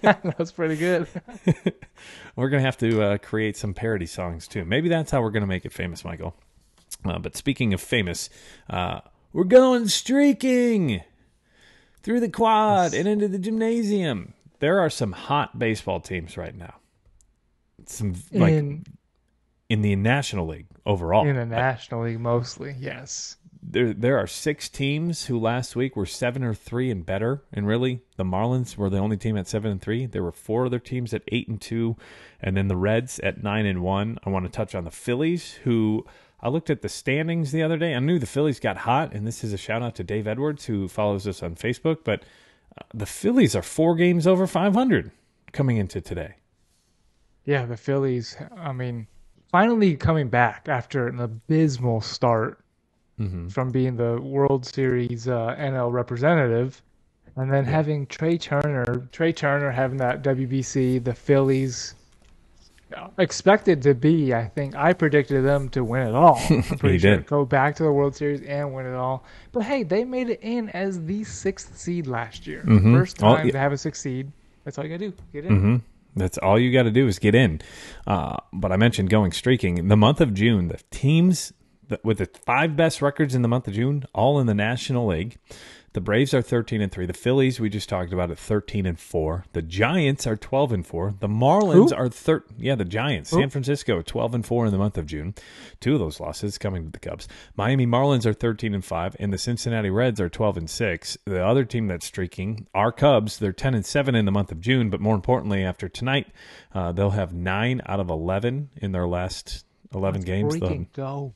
That was pretty good. We're going to have to create some parody songs, too. Maybe that's how we're going to make it famous, Michael. But speaking of famous, we're going streaking through the quad and into the gymnasium. There are some hot baseball teams right now. In the National League overall. In the National League mostly, yes. There are 6 teams who last week were 7-3 and better, and really the Marlins were the only team at 7-3. There were 4 other teams at 8-2, and then the Reds at 9-1. I want to touch on the Phillies, who I looked at the standings the other day. I knew the Phillies got hot, and this is a shout out to Dave Edwards, who follows us on Facebook. But the Phillies are 4 games over 500 coming into today. Yeah, the Phillies. I mean, finally coming back after an abysmal start. From being the World Series NL representative, and then having Trey Turner having that WBC, the Phillies expected to be, I predicted them to win it all. I'm pretty sure. Go back to the World Series and win it all. But hey, they made it in as the 6th seed last year. First time to have a 6th seed. That's all you got to do. Get in. That's all you got to do is get in. But I mentioned going streaking. In the month of June, the teams with the 5 best records in the month of June, all in the National League. The Braves are 13-3. The Phillies, we just talked about it, 13-4. The Giants are 12-4. The Marlins are the Giants. San Francisco, 12-4 in the month of June. 2 of those losses coming to the Cubs. Miami Marlins are 13-5, and the Cincinnati Reds are 12-6. The other team that's streaking, our Cubs, they're 10-7 in the month of June, but more importantly, after tonight, they'll have 9 out of 11 in their last 11 games. Freaking go.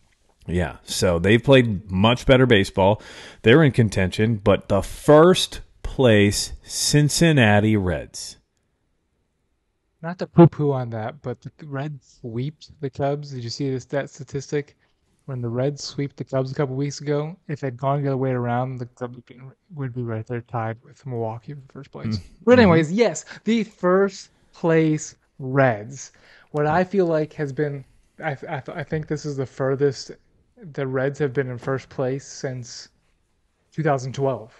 Yeah, so they've played much better baseball. They're in contention, but the first place Cincinnati Reds. Not to poo-poo on that, but the Reds sweeped the Cubs. Did you see that statistic? When the Reds swept the Cubs a couple weeks ago, if they'd gone the other way around, the Cubs would be right there tied with Milwaukee for first place. But anyways, yes, the first place Reds. What I feel like has been, I think this is the furthest the Reds have been in first place since 2012.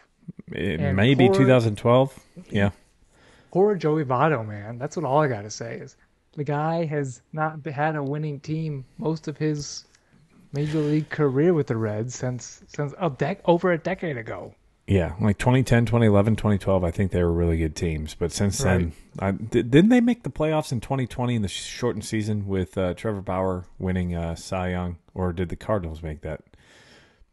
Maybe 2012. Yeah. Poor Joey Votto, man. That's what all I got to say is the guy has not had a winning team most of his major league career with the Reds since over a decade ago. Yeah, like 2010, 2011, 2012, I think they were really good teams. But since then, didn't they make the playoffs in 2020 in the shortened season with Trevor Bauer winning Cy Young? Or did the Cardinals make that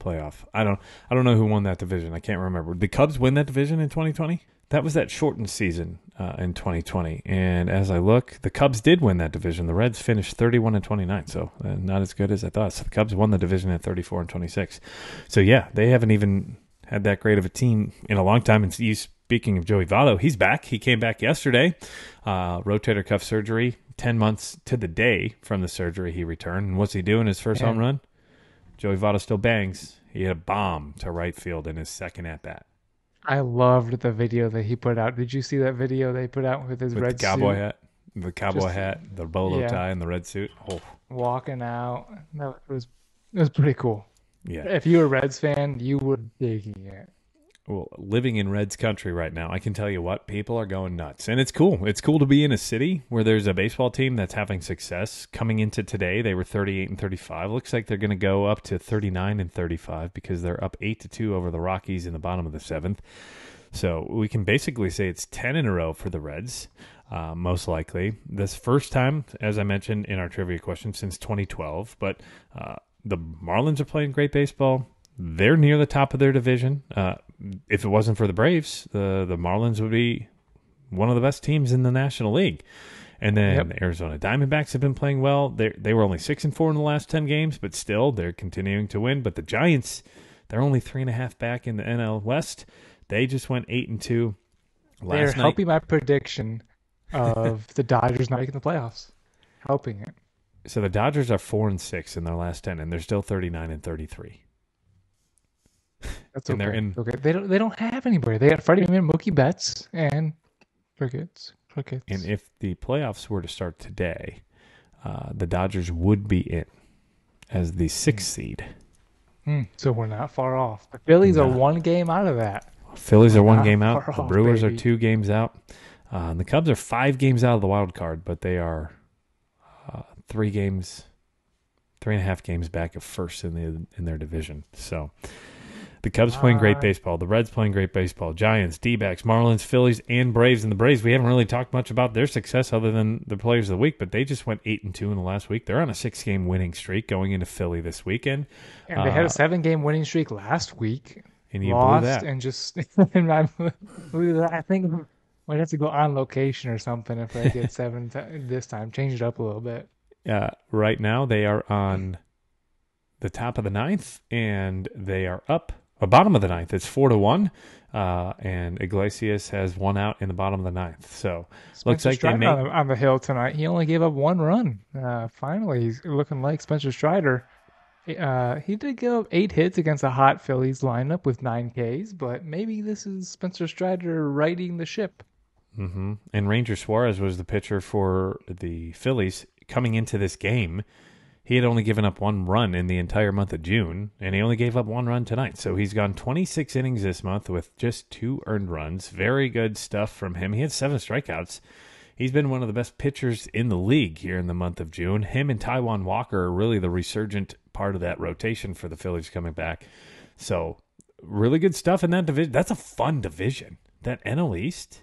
playoff? I don't know who won that division. I can't remember. Did the Cubs win that division in 2020? That was that shortened season in 2020. And as I look, the Cubs did win that division. The Reds finished 31-29, so not as good as I thought. So the Cubs won the division at 34-26. So yeah, they haven't even had that great of a team in a long time. And speaking of Joey Votto, he's back. He came back yesterday. Rotator cuff surgery, 10 months to the day from the surgery he returned. And what's he doing his first home run? Joey Votto still bangs. He hit a bomb to right field in his second at-bat. I loved the video that he put out. Did you see that video they put out with his red the cowboy suit? hat? The cowboy hat, the bolo tie, and the red suit. Oh. Walking out. No, it was pretty cool. Yeah. If you were a Reds fan, you were digging it. well, living in Reds country right now, I can tell you what, people are going nuts. And it's cool. It's cool to be in a city where there's a baseball team that's having success. Coming into today, they were 38-35. Looks like they're going to go up to 39-35 because they're up 8-2 over the Rockies in the bottom of the 7th. So we can basically say it's 10 in a row for the Reds, most likely. This first time, as I mentioned in our trivia question, since 2012. But the Marlins are playing great baseball. They're near the top of their division. If it wasn't for the Braves, the Marlins would be one of the best teams in the National League. And then the Arizona Diamondbacks have been playing well. They were only 6-4 in the last 10 games, but still they're continuing to win. But the Giants, they're only 3.5 back in the NL West. They just went 8-2 They're last night. helping my prediction of the Dodgers not making the playoffs. Helping it. So the Dodgers are 4-6 in their last 10, and they're still 39-33. That's And okay. they're in- Okay. They don't have anybody. They got Freddie Freeman, Mookie Betts, and Crickets. And if the playoffs were to start today, the Dodgers would be in as the 6th seed. So we're not far off. The Phillies are one game out of that. Phillies are one Not game out. far The off, Brewers baby. are 2 games out. And the Cubs are 5 games out of the wild card, but they are 3.5 games back of first in their division. So the Cubs playing great baseball. The Reds playing great baseball. Giants, D-backs, Marlins, Phillies, and Braves. And the Braves, we haven't really talked much about their success other than the players of the week, but they just went 8-2 in the last week. They're on a 6-game winning streak going into Philly this weekend. And they had a 7-game winning streak last week. And you Lost blew that. and just I think I might have to go on location or something if I get 7 this time. Change it up a little bit. Right now, they are on the top of the 9th, and they are up. Bottom of the 9th. It's 4-1, and Iglesias has 1 out in the bottom of the 9th. So looks like they made on the hill tonight. He only gave up 1 run. Finally, he's looking like Spencer Strider. He did give up 8 hits against a hot Phillies lineup with 9 Ks, but maybe this is Spencer Strider righting the ship. Mm-hmm. And Ranger Suarez was the pitcher for the Phillies coming into this game. He had only given up 1 run in the entire month of June, and he only gave up 1 run tonight. So he's gone 26 innings this month with just 2 earned runs. Very good stuff from him. He had 7 strikeouts. He's been one of the best pitchers in the league here in the month of June. Him and Taijuan Walker are really the resurgent part of that rotation for the Phillies coming back. So really good stuff in that division. That's a fun division. That NL East.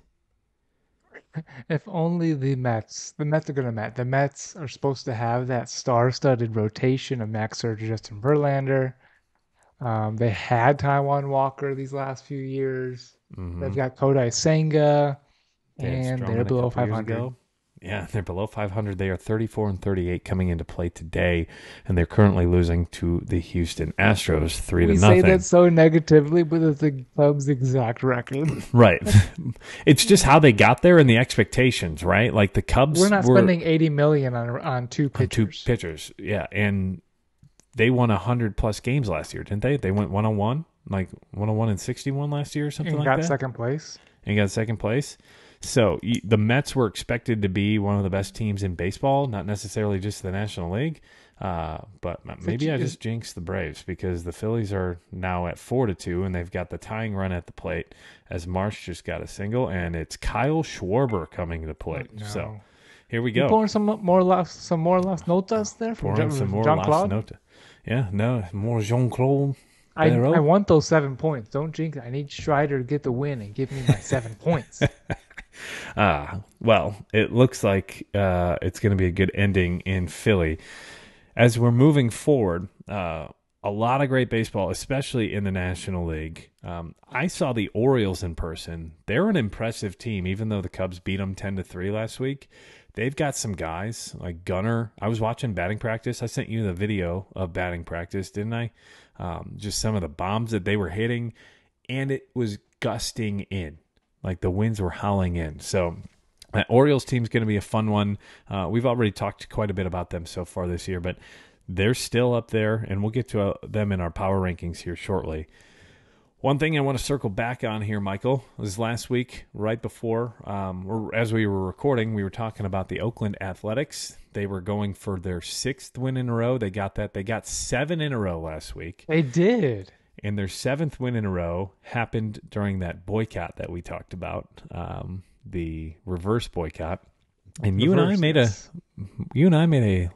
If only the Mets are going to Met. The Mets are supposed to have that star-studded rotation of Max Scherzer, Justin Verlander. They had Taijuan Walker these last few years. Mm-hmm. They've got Kodai Senga, They had and Stroman they're a below couple years 500. ago. Yeah, they're below 500. They are 34-38 coming into play today, and they're currently losing to the Houston Astros 3-0. We say that so negatively, but it's the Cubs' exact record. Right. It's just how they got there and the expectations, right? Like the Cubs We're not were spending $80 million on 2 pitchers. 2 pitchers. Yeah, and they won 100+ games last year, didn't they? They went 101, like 101-61 last year or something and like got that. second place. And got second place. So the Mets were expected to be one of the best teams in baseball, not necessarily just the National League. But maybe I just jinxed the Braves because the Phillies are now at 4-2, and they've got the tying run at the plate as Marsh just got a single, and it's Kyle Schwarber coming to the plate. Oh, no. So here we You go. pouring some more Las Notas there from Pouring some more Jean-Claude? Las Notas. Yeah, no, more Jean-Claude. I want those 7 points. Don't jinx it. I need Strider to get the win and give me my 7 points. Well, it looks like it's going to be a good ending in Philly. As we're moving forward, a lot of great baseball, especially in the National League. I saw the Orioles in person. They're an impressive team, even though the Cubs beat them 10-3 last week. They've got some guys like Gunnar. I was watching batting practice. I sent you the video of batting practice, didn't I? Just some of the bombs that they were hitting, and it was gusting in. Like the winds were howling in. So that Orioles team's going to be a fun one. We've already talked quite a bit about them so far this year, but they're still up there, and we'll get to them in our power rankings here shortly. One thing I want to circle back on here, Michael, was last week, right before, or as we were recording, we were talking about the Oakland Athletics. They were going for their 6th win in a row. They got that. They got 7 in a row last week. They did. And their 7th win in a row happened during that boycott that we talked about, the reverse boycott. And you and I made a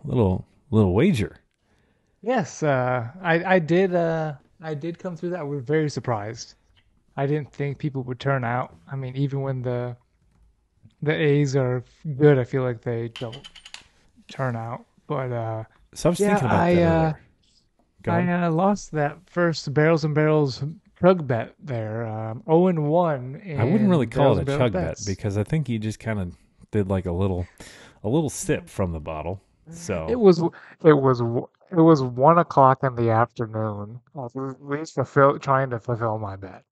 little wager. Yes, I did. I did come through that. I was very surprised. I didn't think people would turn out. I mean, even when the A's are good, I feel like they don't turn out. But So I was thinking about that earlier. Go ahead. I lost that first Barrels and Barrels chug bet there. 0-1. I wouldn't really call it a chug bet bets. because I think you just kind of did like a little sip from the bottle. So It was 1 o'clock in the afternoon. I was at least trying to fulfill my bet.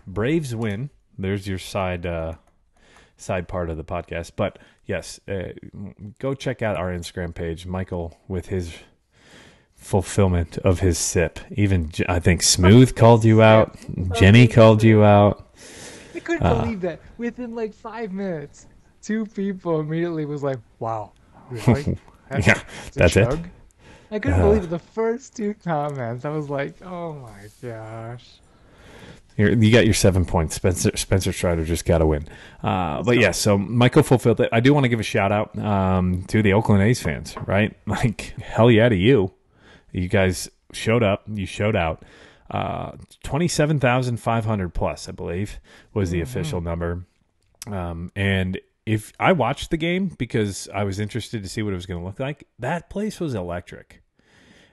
Braves win. There's your side part of the podcast. But yes, go check out our Instagram page. Michael with his fulfillment of his sip. Even I think Smooth called you out. Jenny called you out. I couldn't believe that. Within like 5 minutes, 2 people immediately was like, "Wow, really? Yeah, that's it." I couldn't believe the first 2 comments. I was like, "Oh my gosh!" You got your 7 points. Spencer Strider just got to win. But yeah, so Michael fulfilled it. I do want to give a shout out to the Oakland A's fans, right? Like, hell yeah to you. You guys showed up. You showed out. 27,500 plus, I believe, was the official number. And if I watched the game because I was interested to see what it was going to look like, that place was electric.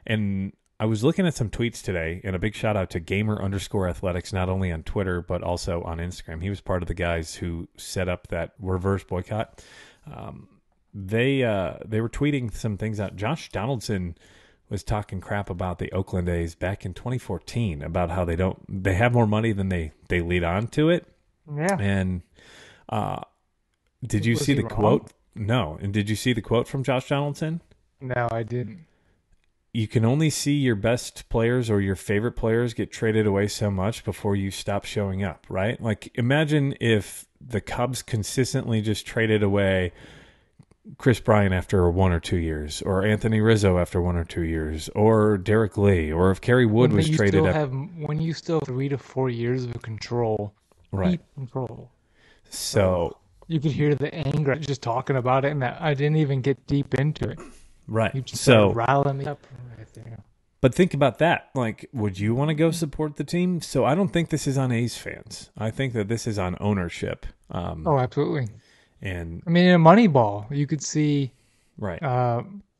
And I was looking at some tweets today, and a big shout out to Gamer_Athletics, not only on Twitter, but also on Instagram. He was part of the guys who set up that reverse boycott. They were tweeting some things out. Josh Donaldson was talking crap about the Oakland A's back in 2014 about how they have more money than they lead on to it. Yeah. And did you see the quote? No. And did you see the quote from Josh Donaldson? No, I didn't. You can only see your best players or your favorite players get traded away so much before you stop showing up, right? Like, imagine if the Cubs consistently just traded away Chris Bryant after 1 or 2 years, or Anthony Rizzo after 1 or 2 years, or Derek Lee, or if Kerry Wood was traded when you still have 3 to 4 years of control, right? Control. So you could hear the anger just talking about it, and that I didn't even get deep into it. Right. You just so riling me up right there. But think about that. Like, would you want to go support the team? So I don't think this is on A's fans. I think that this is on ownership. Oh, absolutely. And I mean, in a Moneyball, you could see, right.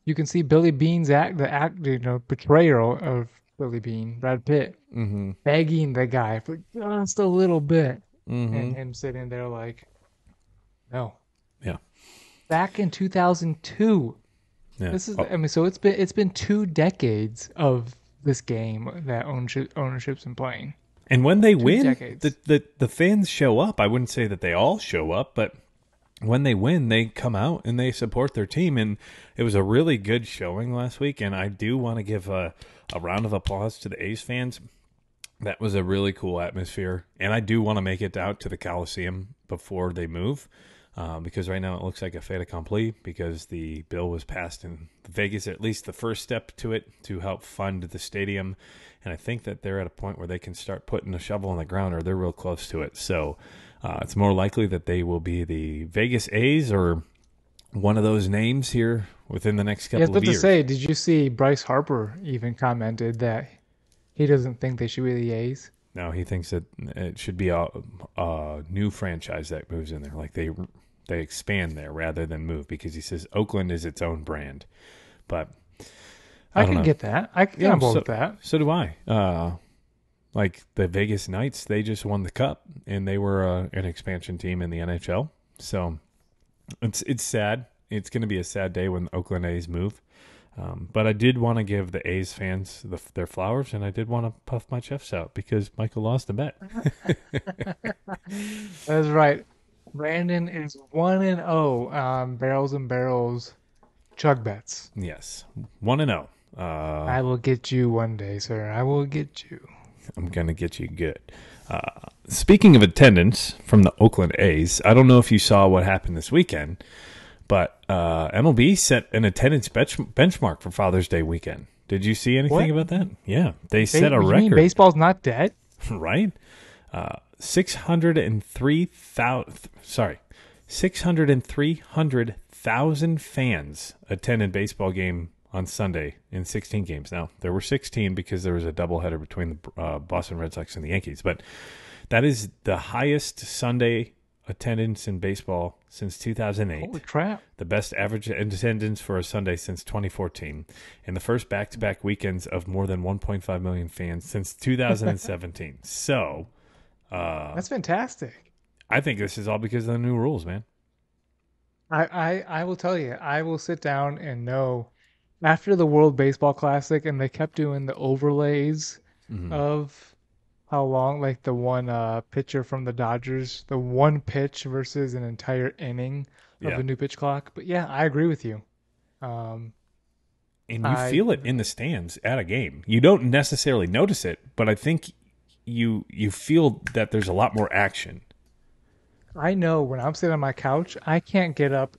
You can see Billy Bean's portrayal of Billy Bean, Brad Pitt, begging the guy for just a little bit, and him sitting there like, no. Yeah. Back in 2002. Yeah. This is, I mean, so it's been 2 decades of this game that ownership's been playing. And when they 2 win, decades. the fans show up. I wouldn't say that they all show up, but when they win, they come out and they support their team. And it was a really good showing last week. And I do want to give a round of applause to the A's fans. That was a really cool atmosphere. And I do want to make it out to the Coliseum before they move. Because right now it looks like a fait accompli because the bill was passed in Vegas, at least the first step to it, to help fund the stadium. And I think that they're at a point where they can start putting a shovel in the ground, or they're real close to it. So it's more likely that they will be the Vegas A's or one of those names here within the next couple of years. To say, did you see Bryce Harper even commented that he doesn't think they should be the A's? No, he thinks that it should be a new franchise that moves in there. Like they expand there rather than move, because he says Oakland is its own brand. But I can get that. I can get on board with that. So do I. Like the Vegas Knights, they just won the Cup, and they were an expansion team in the NHL. So it's sad. It's going to be a sad day when the Oakland A's move. But I did want to give the A's fans their flowers, and I did want to puff my chest out because Michael lost the bet. That's right. Brandon is 1-0 Barrels and Barrels chug bets. Yes, 1-0. I will get you one day, sir. I will get you. I'm going to get you good. Speaking of attendance from the Oakland A's, I don't know if you saw what happened this weekend, but MLB set an attendance benchmark for Father's Day weekend. Did you see anything What? about that? Yeah, they set a You record. mean baseball's not dead? Right? 603,000 fans attended baseball game on Sunday in 16 games. Now, there were 16 because there was a doubleheader between the Boston Red Sox and the Yankees, but that is the highest Sunday attendance in baseball since 2008. Holy crap. The best average attendance for a Sunday since 2014, and the first back-to-back weekends of more than 1.5 million fans since 2017. So, That's fantastic. I think this is all because of the new rules, man. I will tell you, I will sit down and know after the World Baseball Classic and they kept doing the overlays of how long, like the one pitcher from the Dodgers, the one pitch versus an entire inning of the new pitch clock. But yeah, I agree with you. And you feel it in the stands at a game. You don't necessarily notice it, but I think you feel that there's a lot more action. I know when I'm sitting on my couch, I can't get up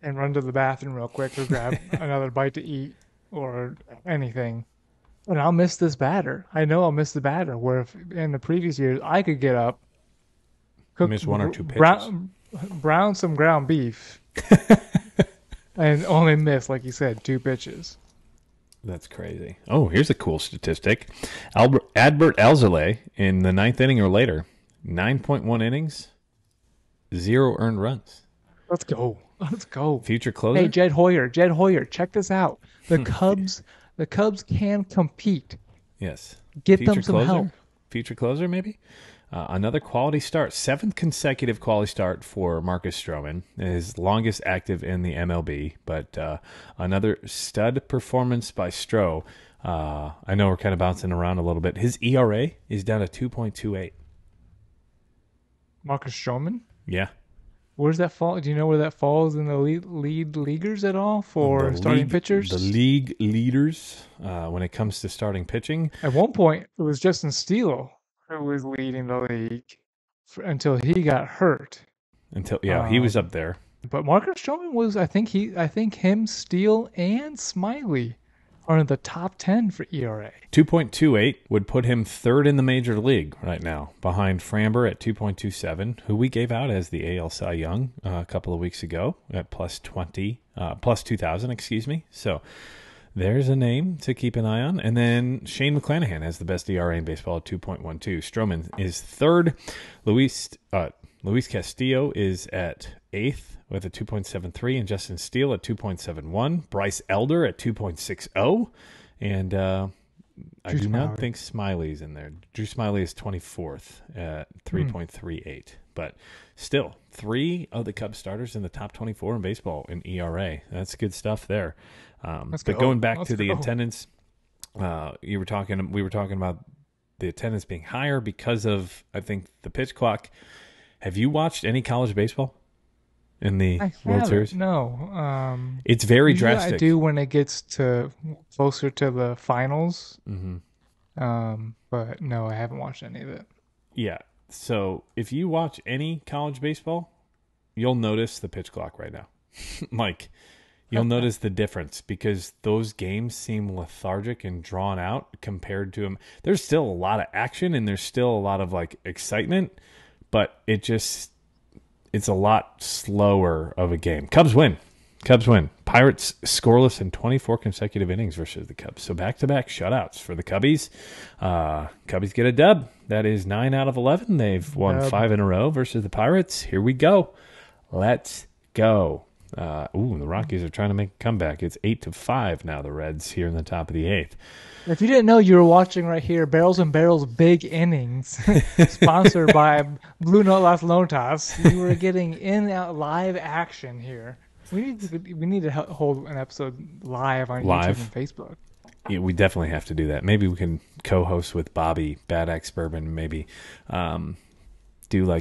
and run to the bathroom real quick or grab another bite to eat or anything. And I'll miss this batter. I know I'll miss the batter. Where if in the previous years I could get up, cook, Miss one or two pitches, brown some ground beef, and only miss, like you said, 2 pitches. That's crazy. Oh, here's a cool statistic. Adbert Alzolay in the 9th inning or later, 9.1 innings, 0 earned runs. Let's go. Let's go. Future closer. Hey, Jed Hoyer, check this out. The Cubs can compete. Yes. Get Future them some closer? help. Future closer, maybe? Another quality start. 7th consecutive quality start for Marcus Stroman. His longest active in the MLB. But another stud performance by Stro. I know we're kind of bouncing around a little bit. His ERA is down to 2.28. Marcus Stroman? Yeah. Where's that fall? Do you know where that falls in the lead leaguers at all for starting pitchers? The league leaders when it comes to starting pitching. At one point, it was Justin Steele who was leading the league until he got hurt. He was up there. But Marcus Stroman was, I think him, Steele, and Smiley are in the top 10 for ERA. 2.28 would put him 3rd in the major league right now, behind Framber at 2.27, who we gave out as the AL Cy Young a couple of weeks ago at plus 2,000, excuse me. So there's a name to keep an eye on. And then Shane McClanahan has the best ERA in baseball at 2.12. Stroman is 3rd. Luis Castillo is at 8th with a 2.73, and Justin Steele at 2.71. Bryce Elder at 2.60. And I do not think Smiley's in there. Drew Smiley is 24th at 3.38. But still, 3 of the Cubs starters in the top 24 in baseball in ERA. That's good stuff there. Going back to the attendance, we were talking about the attendance being higher because of, I think, the pitch clock. Have you watched any college baseball in the World Series? No. It's very drastic. I do when it gets to closer to the finals. Mm-hmm. But no, I haven't watched any of it. Yeah. So if you watch any college baseball, you'll notice the pitch clock right now. You'll notice the difference because those games seem lethargic and drawn out compared to them. There's still a lot of action and there's still a lot of excitement, but it's a lot slower of a game. Cubs win. Pirates scoreless in 24 consecutive innings versus the Cubs. So back-to-back shutouts for the Cubbies. Cubbies get a dub. That is 9 out of 11. They've won 5 in a row versus the Pirates. Here we go. Let's go. The Rockies are trying to make a comeback. It's 8-5 now, the Reds here in the top of the 8th. If you didn't know, you were watching right here, Barrels and Barrels Big Innings, sponsored by Blue Note Las Notas. You were getting in-out live action here. We need to hold an episode live on YouTube and Facebook. Yeah, we definitely have to do that. Maybe we can co-host with Bobby, Bad Axe Bourbon, maybe do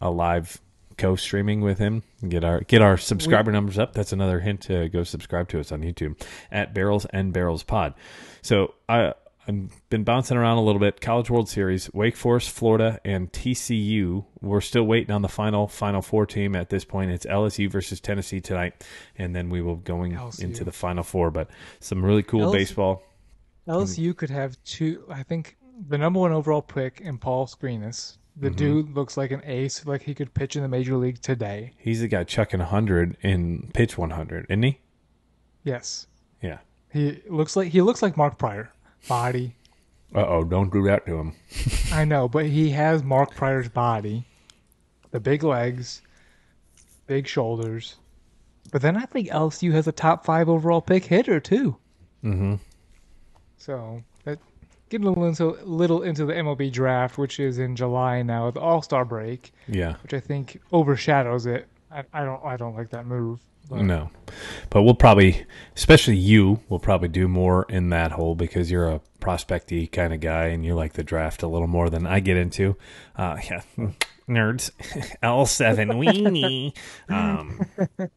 a live co-streaming with him and get our subscriber numbers up. That's another hint to go subscribe to us on YouTube at Barrels and Barrels Pod. So I've been bouncing around a little bit. College World Series, Wake Forest, Florida, and TCU. We're still waiting on the final 4 team at this point. It's LSU versus Tennessee tonight, and then we will going into the final 4. But some really cool baseball. LSU could have two. I think the number one overall pick in Paul Screenis. The Mm-hmm. dude looks like an ace, like he could pitch in the major league today. He's the guy chucking 100 and pitch 100, isn't he? Yes, Yeah. he looks like Mark Pryor. Body, Uh-oh, don't do that to him. I know, but he has Mark Pryor's body, the big legs, big shoulders. But then I think LSU has a top 5 overall pick hitter too. Mm-hmm. So that getting a little into the MLB draft, which is in July now, the All-Star break, Yeah. which I think overshadows it. I don't like that move. But No. But we'll probably, especially you, will probably do more in that hole because you're a prospecty kind of guy and you like the draft a little more than I get into. Yeah. Nerds. L7 weenie.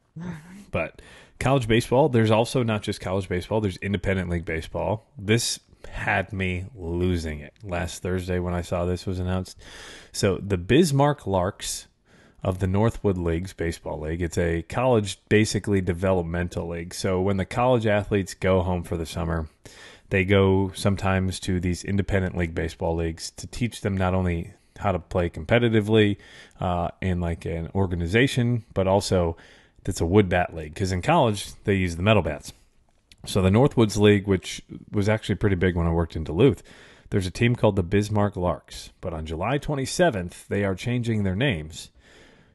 But college baseball, there's also not just college baseball, there's independent league baseball. This had me losing it last Thursday when I saw this was announced. So the Bismarck Larks of the Northwood Leagues Baseball League. It's a college, basically developmental league. So when the college athletes go home for the summer, they go sometimes to these independent league baseball leagues to teach them not only how to play competitively in like an organization, but also it's a wood bat league. Because in college, they use the metal bats. So the Northwoods League, which was actually pretty big when I worked in Duluth, there's a team called the Bismarck Larks. But on July 27th, they are changing their names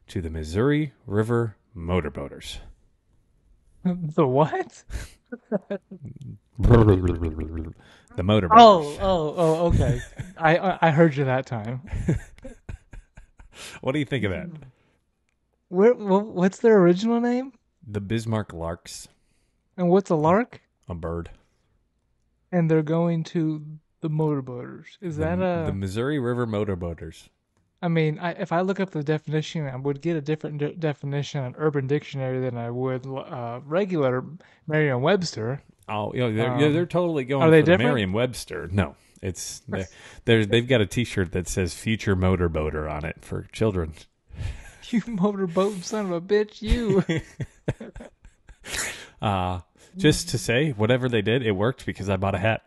to the Missouri River Motorboaters. the what? The Motorboaters. Oh, okay. I heard you that time. What do you think of that? What's their original name? The Bismarck Larks. And what's a lark? A bird. And they're going to the motorboaters. Is that The Missouri River Motorboaters. I mean, if I look up the definition, I would get a different definition on Urban Dictionary than I would regular Merriam-Webster. Oh, they're totally going are they for the different? Merriam-Webster. No, it's they've got a T-shirt that says "Future Motorboater" on it for children. You motorboat son of a bitch, you. Just to say, whatever they did, it worked because I bought a hat.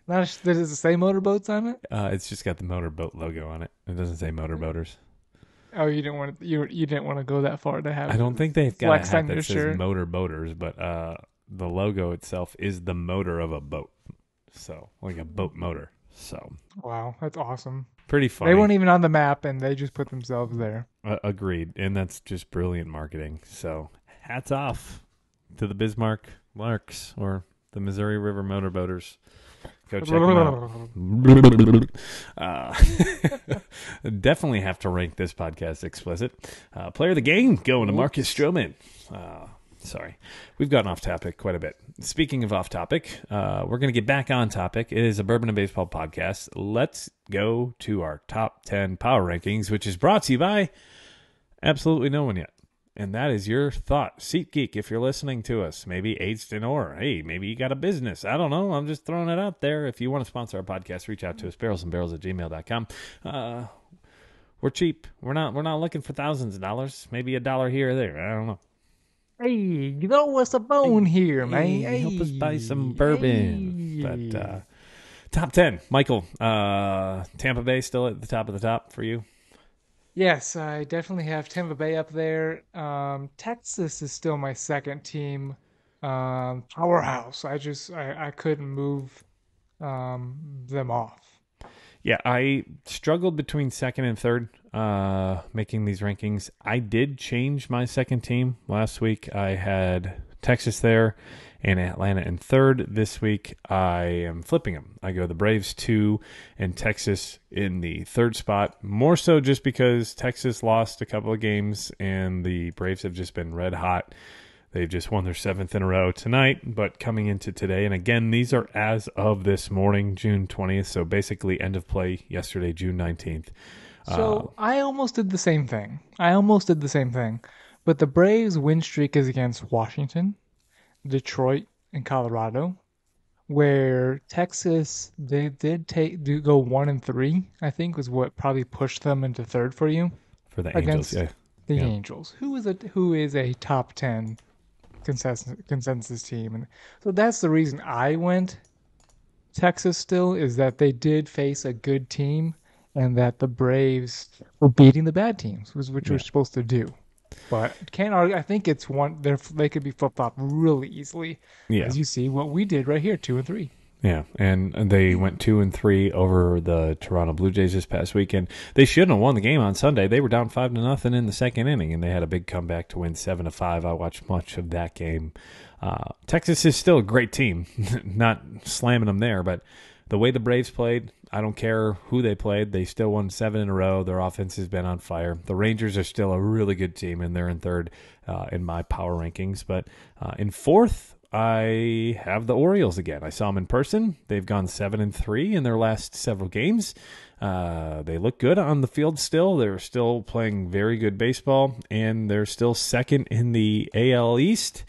Does it say motorboats on it? It's just got the motorboat logo on it. It doesn't say motorboaters. Oh, you didn't want to. You didn't want to go that far to have. I don't think they've got a flex hat on your that says shirt. motorboaters, but the logo itself is the motor of a boat. So, like a boat motor. So, Wow, that's awesome. pretty funny. They weren't even on the map, and they just put themselves there. Agreed. And that's just brilliant marketing. So, hats off to the Bismarck Larks or the Missouri River Motorboaters. Go check them out. Definitely have to rank this podcast explicit. Player of the game going to Marcus Stroman. Sorry. We've gotten off topic quite a bit. Speaking of off topic, we're going to get back on topic. It is a Bourbon and Baseball podcast. Let's go to our top 10 power rankings, which is brought to you by absolutely no one yet. And that is your thought. SeatGeek, if you're listening to us, maybe Aidston or, hey, maybe you got a business. I don't know. I'm just throwing it out there. If you want to sponsor our podcast, reach out to us, barrelsandbarrels@gmail.com. We're cheap. We're not looking for thousands of dollars. Maybe $1 here or there. I don't know. Hey, throw us a bone here, man. Hey, help us buy some bourbon. Hey. But top 10. Michael, Tampa Bay still at the top for you? Yes, I definitely have Tampa Bay up there. Texas is still my second team. Powerhouse. I couldn't move them off. Yeah, I struggled between second and third making these rankings. I did change my second team last week. I had Texas there and Atlanta in third. This week, I am flipping them. I go the Braves 2 and Texas in the third spot, more so just because Texas lost a couple of games and the Braves have just been red hot. They've just won their 7th in a row tonight, but coming into today, and again, these are as of this morning, June 20th, so basically end of play yesterday, June 19th. So I almost did the same thing. But the Braves win streak is against Washington, Detroit, and Colorado, where Texas, they did go 1-3, I think was what probably pushed them into third for you. For the Against Angels, yeah. The Yeah. Angels. Who is a top 10 consensus team, and so that's the reason I went Texas. Still, is that they did face a good team, and that the Braves were beating the bad teams, which Yeah. we're supposed to do. But can't argue. I think it's one. They could be flip flop really easily, Yeah. as you see what we did right here, 2-3. Yeah, and they went 2-3 over the Toronto Blue Jays this past weekend. They shouldn't have won the game on Sunday. They were down 5-0 in the second inning, and they had a big comeback to win 7-5. I watched much of that game. Texas is still a great team, not slamming them there, but the way the Braves played, I don't care who they played. They still won 7 in a row. Their offense has been on fire. The Rangers are still a really good team, and they're in third in my power rankings. But in fourth, I have the Orioles again. I saw them in person. They've gone 7-3 in their last several games. They look good on the field still. They're still playing very good baseball, and they're still second in the AL East,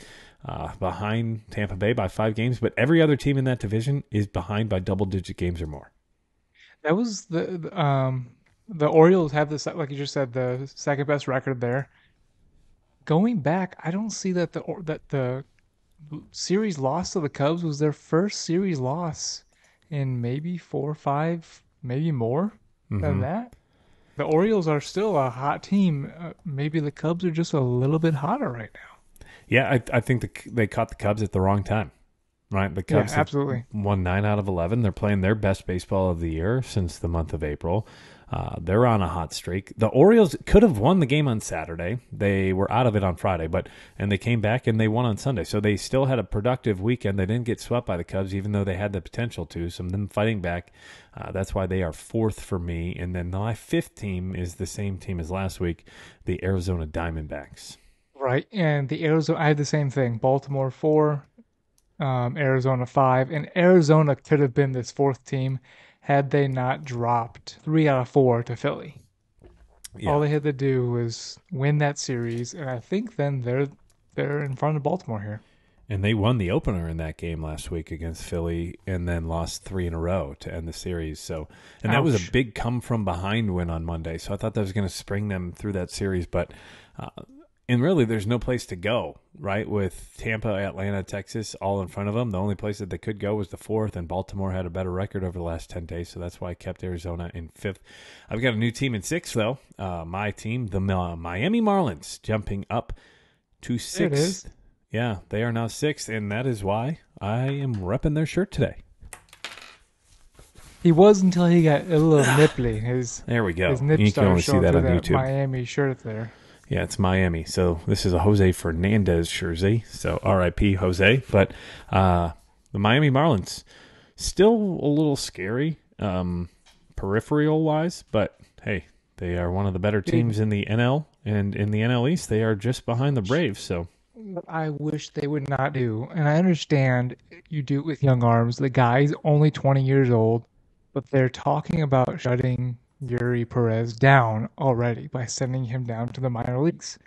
behind Tampa Bay by 5 games. But every other team in that division is behind by double-digit games or more. That was the Orioles have this, like you just said, the second best record there. Going back, I don't see that the series loss to the Cubs was their first series loss in maybe 4 or 5, maybe more than that. The Orioles are still a hot team. Maybe the Cubs are just a little bit hotter right now. Yeah, I think they caught the Cubs at the wrong time. Right, the Cubs Yeah, absolutely. have won 9 out of 11. They're playing their best baseball of the year since the month of April. They're on a hot streak. The Orioles could have won the game on Saturday. They were out of it on Friday, and they came back and they won on Sunday. So they still had a productive weekend. They didn't get swept by the Cubs, even though they had the potential to. So them fighting back, that's why they are fourth for me. And then my fifth team is the same team as last week, the Arizona Diamondbacks. Right, and the Arizona, I had the same thing. Baltimore 4, Arizona 5, and Arizona could have been this fourth team had they not dropped 3 out of 4 to Philly. Yeah. All they had to do was win that series, and I think then they're in front of Baltimore here. And they won the opener in that game last week against Philly, and then lost 3 in a row to end the series. So, and that was a big come from behind win on Monday. So I thought that was going to spring them through that series, but. And really, there's no place to go, right? With Tampa, Atlanta, Texas all in front of them. The only place that they could go was the fourth, and Baltimore had a better record over the last 10 days, so that's why I kept Arizona in fifth. I've got a new team in sixth, though. My team, the Miami Marlins, jumping up to sixth. There it is. Yeah, they are now sixth, and that is why I am repping their shirt today. He was until he got a little nipply. There we go. His nip You can started only see showing that through on that YouTube. Miami shirt there. Yeah, it's Miami. So this is a Jose Fernandez jersey. So R.I.P. Jose. But the Miami Marlins, still a little scary peripheral-wise. But, hey, they are one of the better teams in the NL. And in the NL East, they are just behind the Braves. So What I wish they would not do, and I understand you do it with young arms. The guy's only 20 years old, but they're talking about shutting Yuri Perez down already by sending him down to the minor leagues.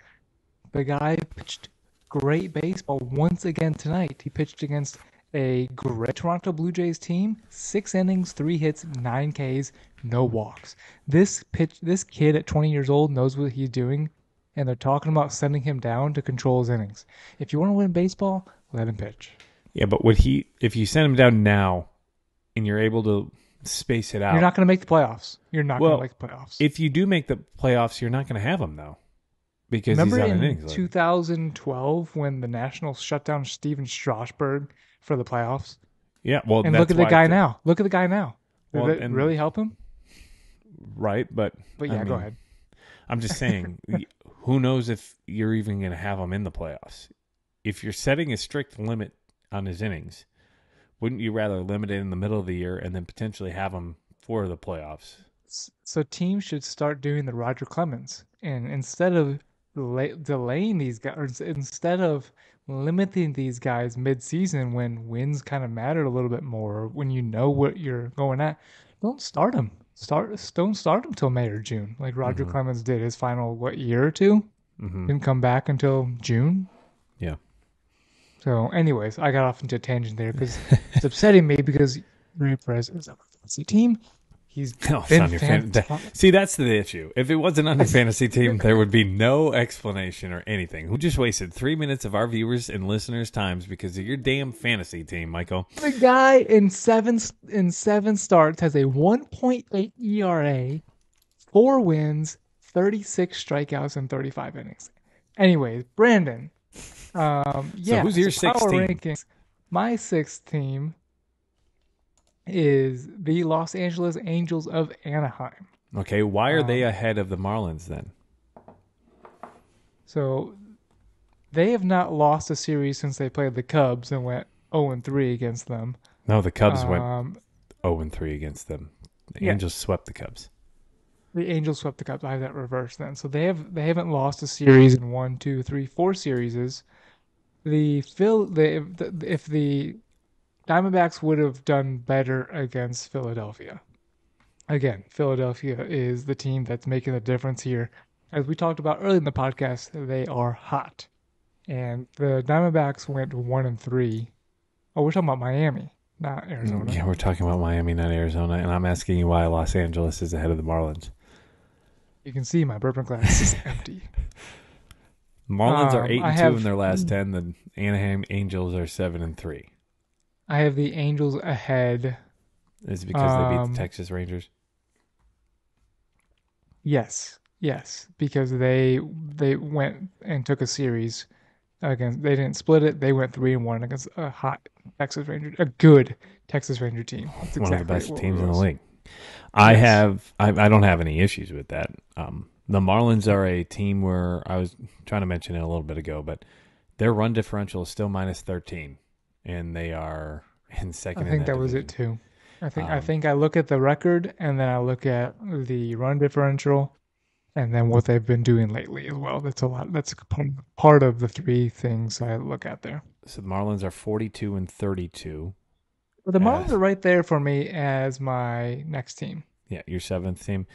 The guy pitched great baseball once again tonight. He pitched against a great Toronto Blue Jays team, 6 innings, 3 hits, 9 Ks, no walks. This kid at 20 years old knows what he's doing, and they're talking about sending him down to control his innings. If you want to win baseball, let him pitch. yeah, but if you send him down now and you're able to space it out. You're not going to make the playoffs. You're not going to make the playoffs. If you do make the playoffs, you're not going to have him, though. Because Remember he's out in innings. 2012 when the Nationals shut down Steven Strasburg for the playoffs? Yeah, well, And that's look at the why guy now. Look at the guy now. Did Well, it and- really help him? Right, but But yeah, I go mean, ahead. I'm just saying, who knows if you're even going to have him in the playoffs? If you're setting a strict limit on his innings, wouldn't you rather limit it in the middle of the year and then potentially have him for the playoffs? So teams should start doing the Roger Clemens, and instead of delaying these guys, or instead of limiting these guys mid-season when wins kind of matter a little bit more, or when you know what you're going at, don't start them. Don't start them till May or June, like Roger Clemens did his final year or two. Didn't come back until June. Yeah. So, anyways, I got off into a tangent there because it's upsetting me because Ray Perez is a fantasy team. He's No, it's been on your fantastic. See, that's the issue. If it wasn't on your fantasy team, there would be no explanation or anything. We just wasted 3 minutes of our viewers and listeners' times because of your damn fantasy team, Michael. The guy in seven starts has a 1.8 ERA, 4 wins, 36 strikeouts, and 35 innings. Anyways, Brandon. Who's your sixth power team? rankings. My sixth team is the Los Angeles Angels of Anaheim. Okay, why are they ahead of the Marlins then? So they have not lost a series since they played the Cubs and went 0-3 against them. No, the Cubs went 0-3 against them. The Angels swept the Cubs. The Angels swept the Cubs. I have that reversed then. So they haven't lost a series in 1, 2, 3, 4 series. If the Diamondbacks would have done better against Philadelphia. Again, Philadelphia is the team that's making the difference here. As we talked about earlier in the podcast, they are hot. And the Diamondbacks went 1-3. Oh, we're talking about Miami, not Arizona. Yeah, we're talking about Miami, not Arizona. And I'm asking you why Los Angeles is ahead of the Marlins. You can see my bourbon glass is empty. Marlins are 8-2 in their last 10. The Anaheim Angels are 7-3. I have the Angels ahead. Is it because they beat the Texas Rangers? Yes, because they went and took a series against. They didn't split it. They went 3-1 against a hot Texas Ranger, a good Texas Ranger team. That's One of the exactly best teams in the was. league. I don't have any issues with that. The Marlins are a team where I was trying to mention it a little bit ago, but their run differential is still minus 13, and they are in second. I think that was it too. I think I look at the record and then I look at the run differential, and then what they've been doing lately as well. That's a lot. That's a component, part of the 3 things I look at there. So the Marlins are 42-32. But the Marlins are right there for me as my next team. Yeah, your 7th team.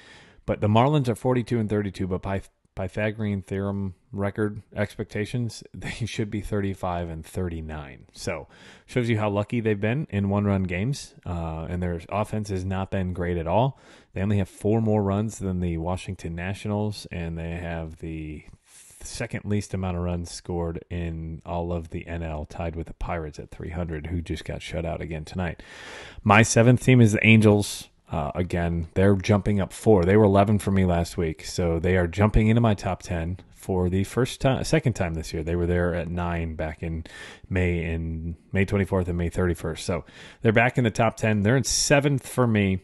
But the Marlins are 42-32, but by Pythagorean theorem record expectations, they should be 35-39. So shows you how lucky they've been in 1-run games. And their offense has not been great at all. They only have 4 more runs than the Washington Nationals, and they have the second least amount of runs scored in all of the NL, tied with the Pirates at 300, who just got shut out again tonight. My 7th team is the Angels. Again, they're jumping up 4. They were 11 for me last week, so they are jumping into my top 10 for the second time this year. They were there at 9 back in May 24th and May 31st. So they're back in the top 10. They're in 7th for me,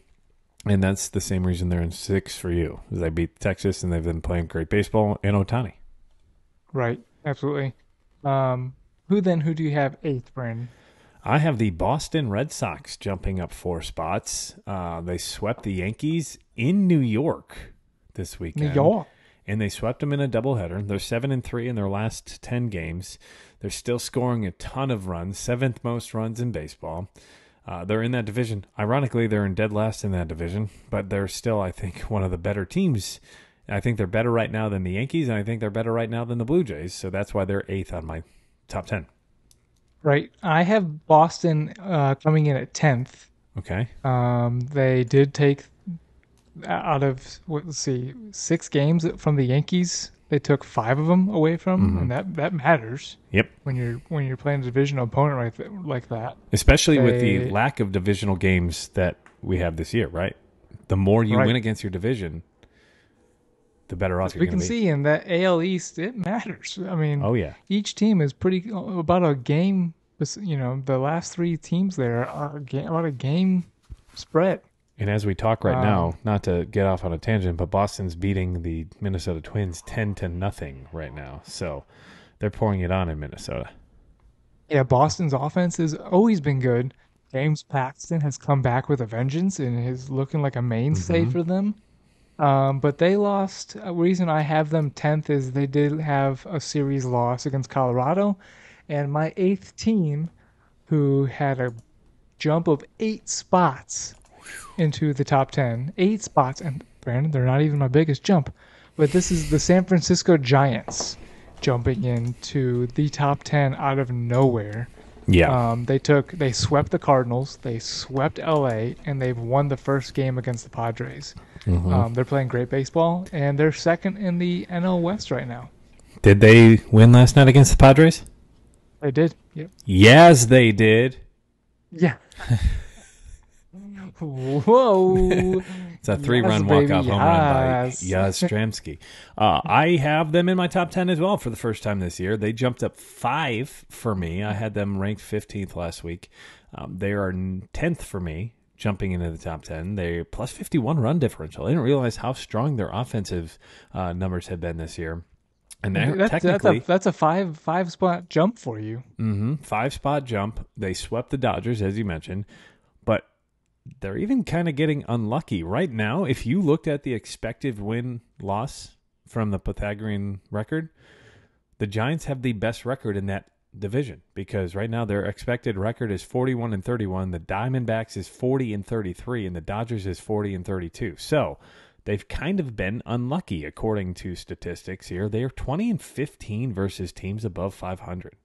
and that's the same reason they're in 6th for you. They beat Texas, and they've been playing great baseball, and Ohtani. Right, absolutely. Who do you have 8th, Brandon? I have the Boston Red Sox jumping up 4 spots. They swept the Yankees in New York this weekend. New York. And they swept them in a doubleheader. They're 7-3 in their last 10 games. They're still scoring a ton of runs, 7th most runs in baseball. They're in that division. Ironically, they're in dead last in that division, but they're still, I think, one of the better teams. I think they're better right now than the Yankees, and I think they're better right now than the Blue Jays, so that's why they're 8th on my top 10. Right. I have Boston coming in at 10th. Okay. They did take out of 6 games from the Yankees. They took 5 of them away from, and that matters. Yep. When you're playing a divisional opponent like that, especially with the lack of divisional games that we have this year, right? The more you win against your division, the better off you're going to be. We can see in that AL East, it matters. I mean, each team is pretty about a game. The last 3 teams there are about a game spread. And as we talk right now, not to get off on a tangent, but Boston's beating the Minnesota Twins 10-0 right now. So they're pouring it on in Minnesota. Yeah, Boston's offense has always been good. James Paxton has come back with a vengeance and is looking like a mainstay for them. But they lost. A reason I have them 10th is they did have a series loss against Colorado. And my 8th team, who had a jump of 8 spots into the top 10. 8 spots. And, Brandon, they're not even my biggest jump. But this is the San Francisco Giants jumping into the top 10 out of nowhere. Yeah. They swept the Cardinals, they swept LA, and they've won the first game against the Padres. They're playing great baseball, and they're second in the NL West right now. Did they win last night against the Padres? They did. Yep. Yes, they did. Yeah. Whoa. It's a 3-run walk-off home run by Yastrzemski. I have them in my top 10 as well for the first time this year. They jumped up 5 for me. I had them ranked 15th last week. They are 10th for me, jumping into the top 10. They're plus 51 run differential. I didn't realize how strong their offensive numbers have been this year. And that's a five spot jump for you. 5-spot jump. They swept the Dodgers, as you mentioned, but they're even kind of getting unlucky right now. If you looked at the expected win-loss from the Pythagorean record, the Giants have the best record in that division because right now their expected record is 41-31. The Diamondbacks is 40-33, and the Dodgers is 40-32. So they've kind of been unlucky according to statistics here. They are 20-15 versus teams above 500.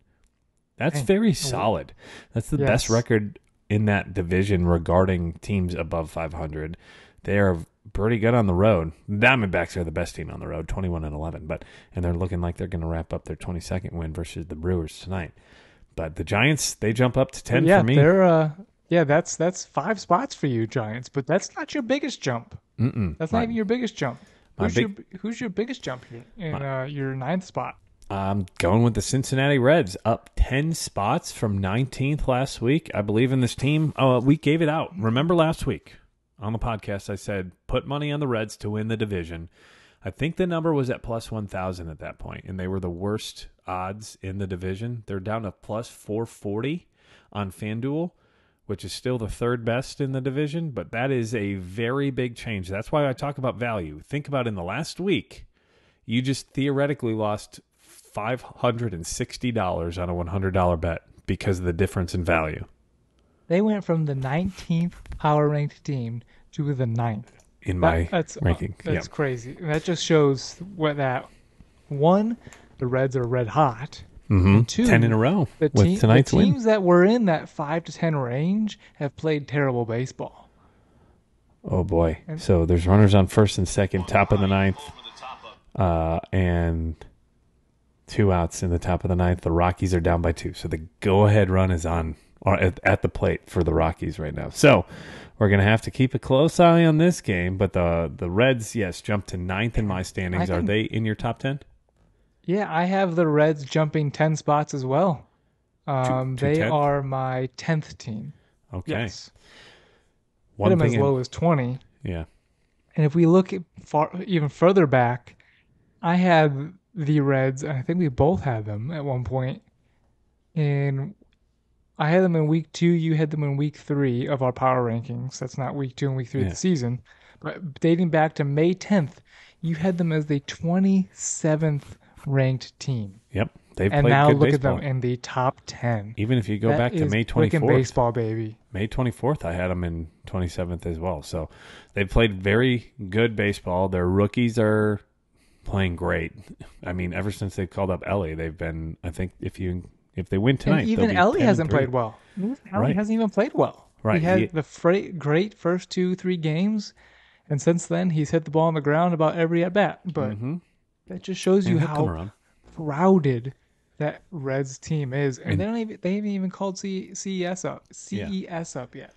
That's very solid. That's the best record in that division regarding teams above 500. They are pretty good on the road. The Diamondbacks are the best team on the road, 21-11, and they're looking like they're going to wrap up their 22nd win versus the Brewers tonight. But the Giants, they jump up to 10 for me. That's 5 spots for you, Giants, but that's not your biggest jump. That's not even your biggest jump. Who's your biggest jump here in your 9th spot? I'm going with the Cincinnati Reds, up 10 spots from 19th last week. I believe in this team. We gave it out. Remember last week on the podcast I said put money on the Reds to win the division. I think the number was at plus 1,000 at that point, and they were the worst odds in the division. They're down to plus 440 on FanDuel, which is still the 3rd best in the division, but that is a very big change. That's why I talk about value. Think about in the last week, you just theoretically lost $560 on a $100 bet because of the difference in value. They went from the 19th power ranked team to the 9th. In my ranking. That's crazy. That just shows one, the Reds are red hot. And 2, 10 in a row with tonight's win. The teams that were in that 5 to 10 range have played terrible baseball. Oh, boy. So there's runners on first and second, top of the 9th, and 2 outs in the top of the 9th. The Rockies are down by 2. So the go-ahead run is on or at the plate for the Rockies right now. So we're going to have to keep a close eye on this game. But the Reds, yes, jumped to 9th in my standings. Are they in your top 10? Yeah, I have the Reds jumping 10 spots as well. They are my 10th team. Okay. Yes. One thing as low as 20. Yeah. And if we look at even further back, I had the Reds, and I think we both had them at one point. And I had them in week 2. You had them in week 3 of our power rankings. That's not week 2 and week 3 of the season. But dating back to May 10th, you had them as the 27th ranked team. Yep. They've and played now good look baseball. at them in the top 10. Even if you go back to May 24th. Freaking baseball, baby. May 24th, I had them in 27th as well. So they've played very good baseball. Their rookies are playing great. I mean, ever since they've called up Ellie, they've been, I think, if they win tonight, and even Ellie hasn't played well. Ellie hasn't even played well. Right. He had the great first 2-3 games, and since then he's hit the ball on the ground about every at bat. But that just shows you how crowded that Reds team is, and they haven't even called CES up yet.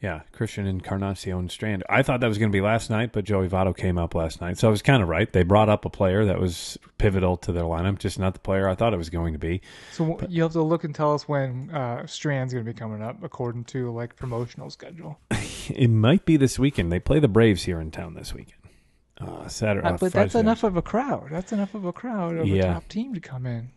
Yeah, Christian Encarnacion Strand. I thought that was going to be last night, but Joey Votto came up last night. So I was kind of right. They brought up a player that was pivotal to their lineup, just not the player I thought it was going to be. So you have to look and tell us when Strand's going to be coming up according to like promotional schedule. It might be this weekend. They play the Braves here in town this weekend. Saturday. But Friday. That's enough of a crowd. That's enough of a crowd of a top team to come in.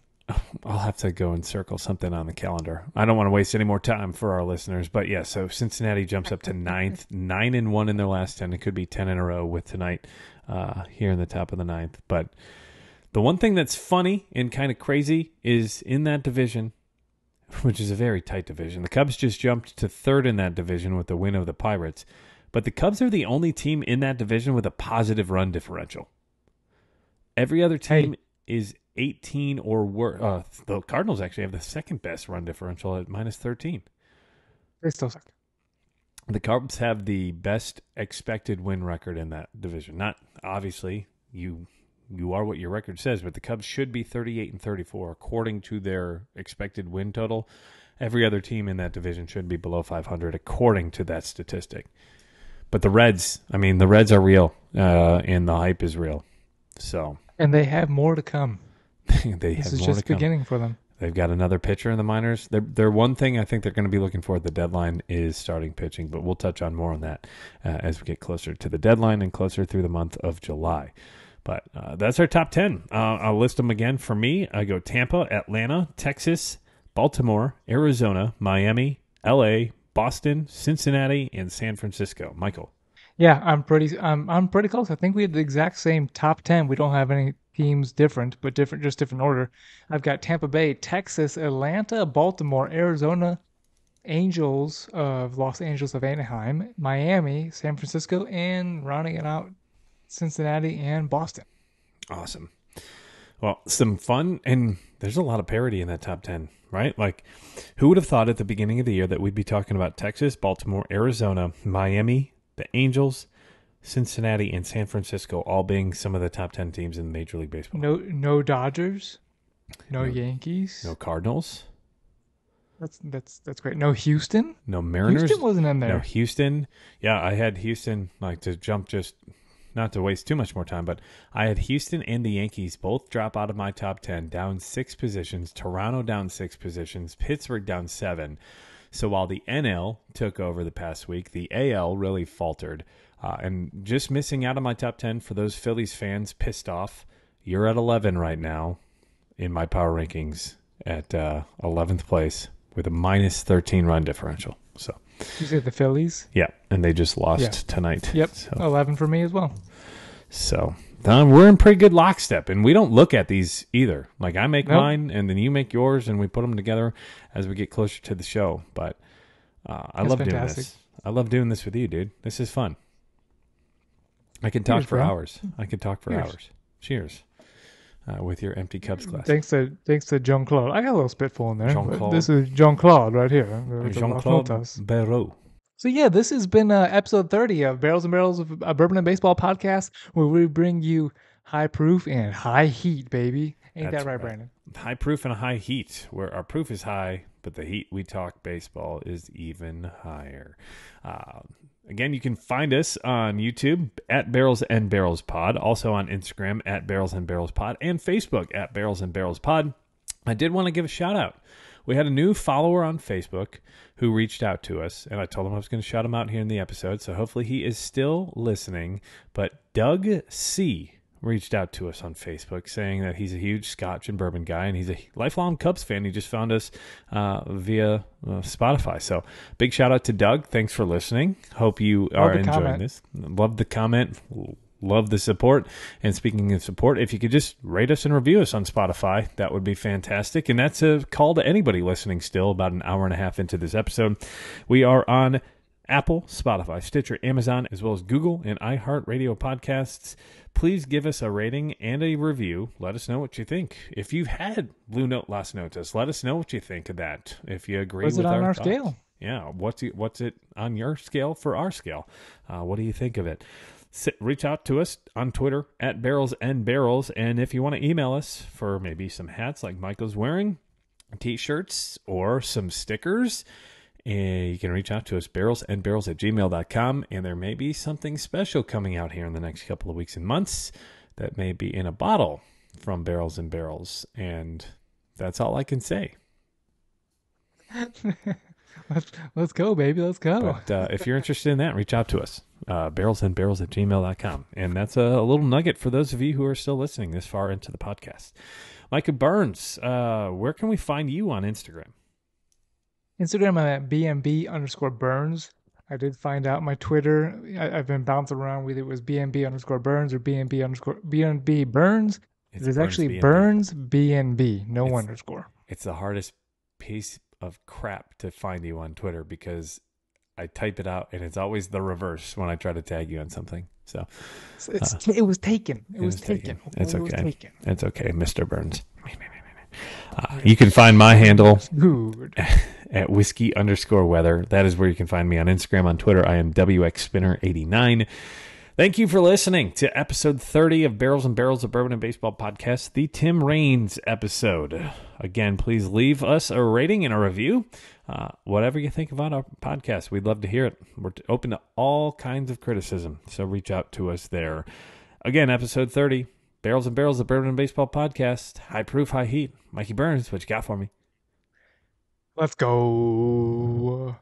I'll have to go and circle something on the calendar. I don't want to waste any more time for our listeners. But, yeah, so Cincinnati jumps up to 9th, 9-1 in their last 10. It could be 10 in a row with tonight here in the top of the 9th. But the one thing that's funny and kind of crazy is in that division, which is a very tight division, the Cubs just jumped to 3rd in that division with the win of the Pirates. But the Cubs are the only team in that division with a positive run differential. Every other team is 18 or worse. The Cardinals actually have the second best run differential at -13. They still suck. The Cubs have the best expected win record in that division. Not obviously you are what your record says, but the Cubs should be 38-34 according to their expected win total. Every other team in that division should be below 500 according to that statistic. But the Reds are real, and the hype is real. So, and they have more to come. This is just beginning for them. They've got another pitcher in the minors. They're one thing I think they're going to be looking for at the deadline is starting pitching, but we'll touch on more on that as we get closer to the deadline and closer through the month of July. But that's our top 10. I'll list them again. For me, I go Tampa, Atlanta, Texas, Baltimore, Arizona, Miami, LA, Boston, Cincinnati, and San Francisco. Michael. Yeah, I'm pretty close. I think we had the exact same top 10. We don't have any teams different, but just different order. I've got Tampa Bay, Texas, Atlanta, Baltimore, Arizona, Angels of Los Angeles of Anaheim, Miami, San Francisco, and rounding it out, Cincinnati and Boston. Awesome. Well, some fun, and there's a lot of parity in that top 10, right? Like, who would have thought at the beginning of the year that we'd be talking about Texas, Baltimore, Arizona, Miami, the Angels, Cincinnati, and San Francisco all being some of the top 10 teams in Major League Baseball. No Dodgers, no Yankees, no Cardinals. That's great. No Houston, no Mariners. Houston wasn't in there. No Houston. Yeah, I had Houston to jump just not to waste too much more time, but I had Houston and the Yankees both drop out of my top 10, down 6 positions. Toronto down 6 positions. Pittsburgh down 7. So while the NL took over the past week, the AL really faltered. And just missing out on my top 10 for those Phillies fans pissed off, you're at 11 right now in my power rankings at 11th place with a -13 run differential. So you said the Phillies? Yeah, and they just lost tonight. Yep, so 11 for me as well. So we're in pretty good lockstep, and we don't look at these either. Like I make mine, and then you make yours, and we put them together as we get closer to the show. But I love doing this. I love doing this with you, dude. This is fun. I can talk for hours. Cheers. With your empty Cubs glass. Thanks to Jean Claude. I got a little spitful in there. This is Jean Claude right here. Jean Claude Barreau. So yeah, this has been episode 30 of Barrels and Barrels of a Bourbon and Baseball podcast, where we bring you high proof and high heat, baby. Ain't that right, Brandon? High proof and high heat, where our proof is high, but the heat we talk baseball is even higher. Again, you can find us on YouTube at Barrels and Barrels Pod, also on Instagram at Barrels and Barrels Pod, and Facebook at Barrels and Barrels Pod. I did want to give a shout out. We had a new follower on Facebook who reached out to us, and I told him I was going to shout him out here in the episode, so hopefully he is still listening. But Doug C. reached out to us on Facebook saying that he's a huge Scotch and bourbon guy, and he's a lifelong Cubs fan. He just found us via Spotify. So big shout out to Doug. Thanks for listening. Hope you are enjoying this. Love the comment. Love the support. And speaking of support, if you could just rate us and review us on Spotify, that would be fantastic. And that's a call to anybody listening still about an hour and a half into this episode. We are on Apple, Spotify, Stitcher, Amazon, as well as Google and iHeartRadio podcasts. Please give us a rating and a review. Let us know what you think. If you've had Blue Note Las Notas, let us know what you think of that. If you agree with our thoughts. Scale? Yeah, what's it on your scale for our scale? What do you think of it? Reach out to us on Twitter at Barrels and Barrels, and if you want to email us for maybe some hats like Michael's wearing, T-shirts, or some stickers, you can reach out to us, barrelsandbarrels@gmail.com, and there may be something special coming out here in the next couple of weeks and months that may be in a bottle from Barrels and Barrels, and that's all I can say. Let's go, baby. Let's go. But if you're interested in that, reach out to us, barrelsandbarrels@gmail.com. And that's a little nugget for those of you who are still listening this far into the podcast. Micah Burns, where can we find you on Instagram? I'm at BMB_Burns. I did find out my Twitter. I've been bouncing around whether it was BMB_Burns or BNB Burns. It is actually Burns BNB, no underscore. It's the hardest piece of crap to find you on Twitter because I type it out, and it's always the reverse when I try to tag you on something. So it was taken. It was taken. It's It was okay. taken. It's okay, Mr. Burns. You can find my handle Good. at whiskey_weather. That is where you can find me on Instagram, on Twitter. I am WXSpinner89. Thank you for listening to episode 30 of Barrels and Barrels of Bourbon and Baseball podcast, the Tim Raines episode. Again, please leave us a rating and a review. Whatever you think about our podcast, we'd love to hear it. We're open to all kinds of criticism, so reach out to us there. Again, episode 30, Barrels and Barrels of Bourbon and Baseball podcast, high proof, high heat. Mikey Burns, what you got for me? Let's go.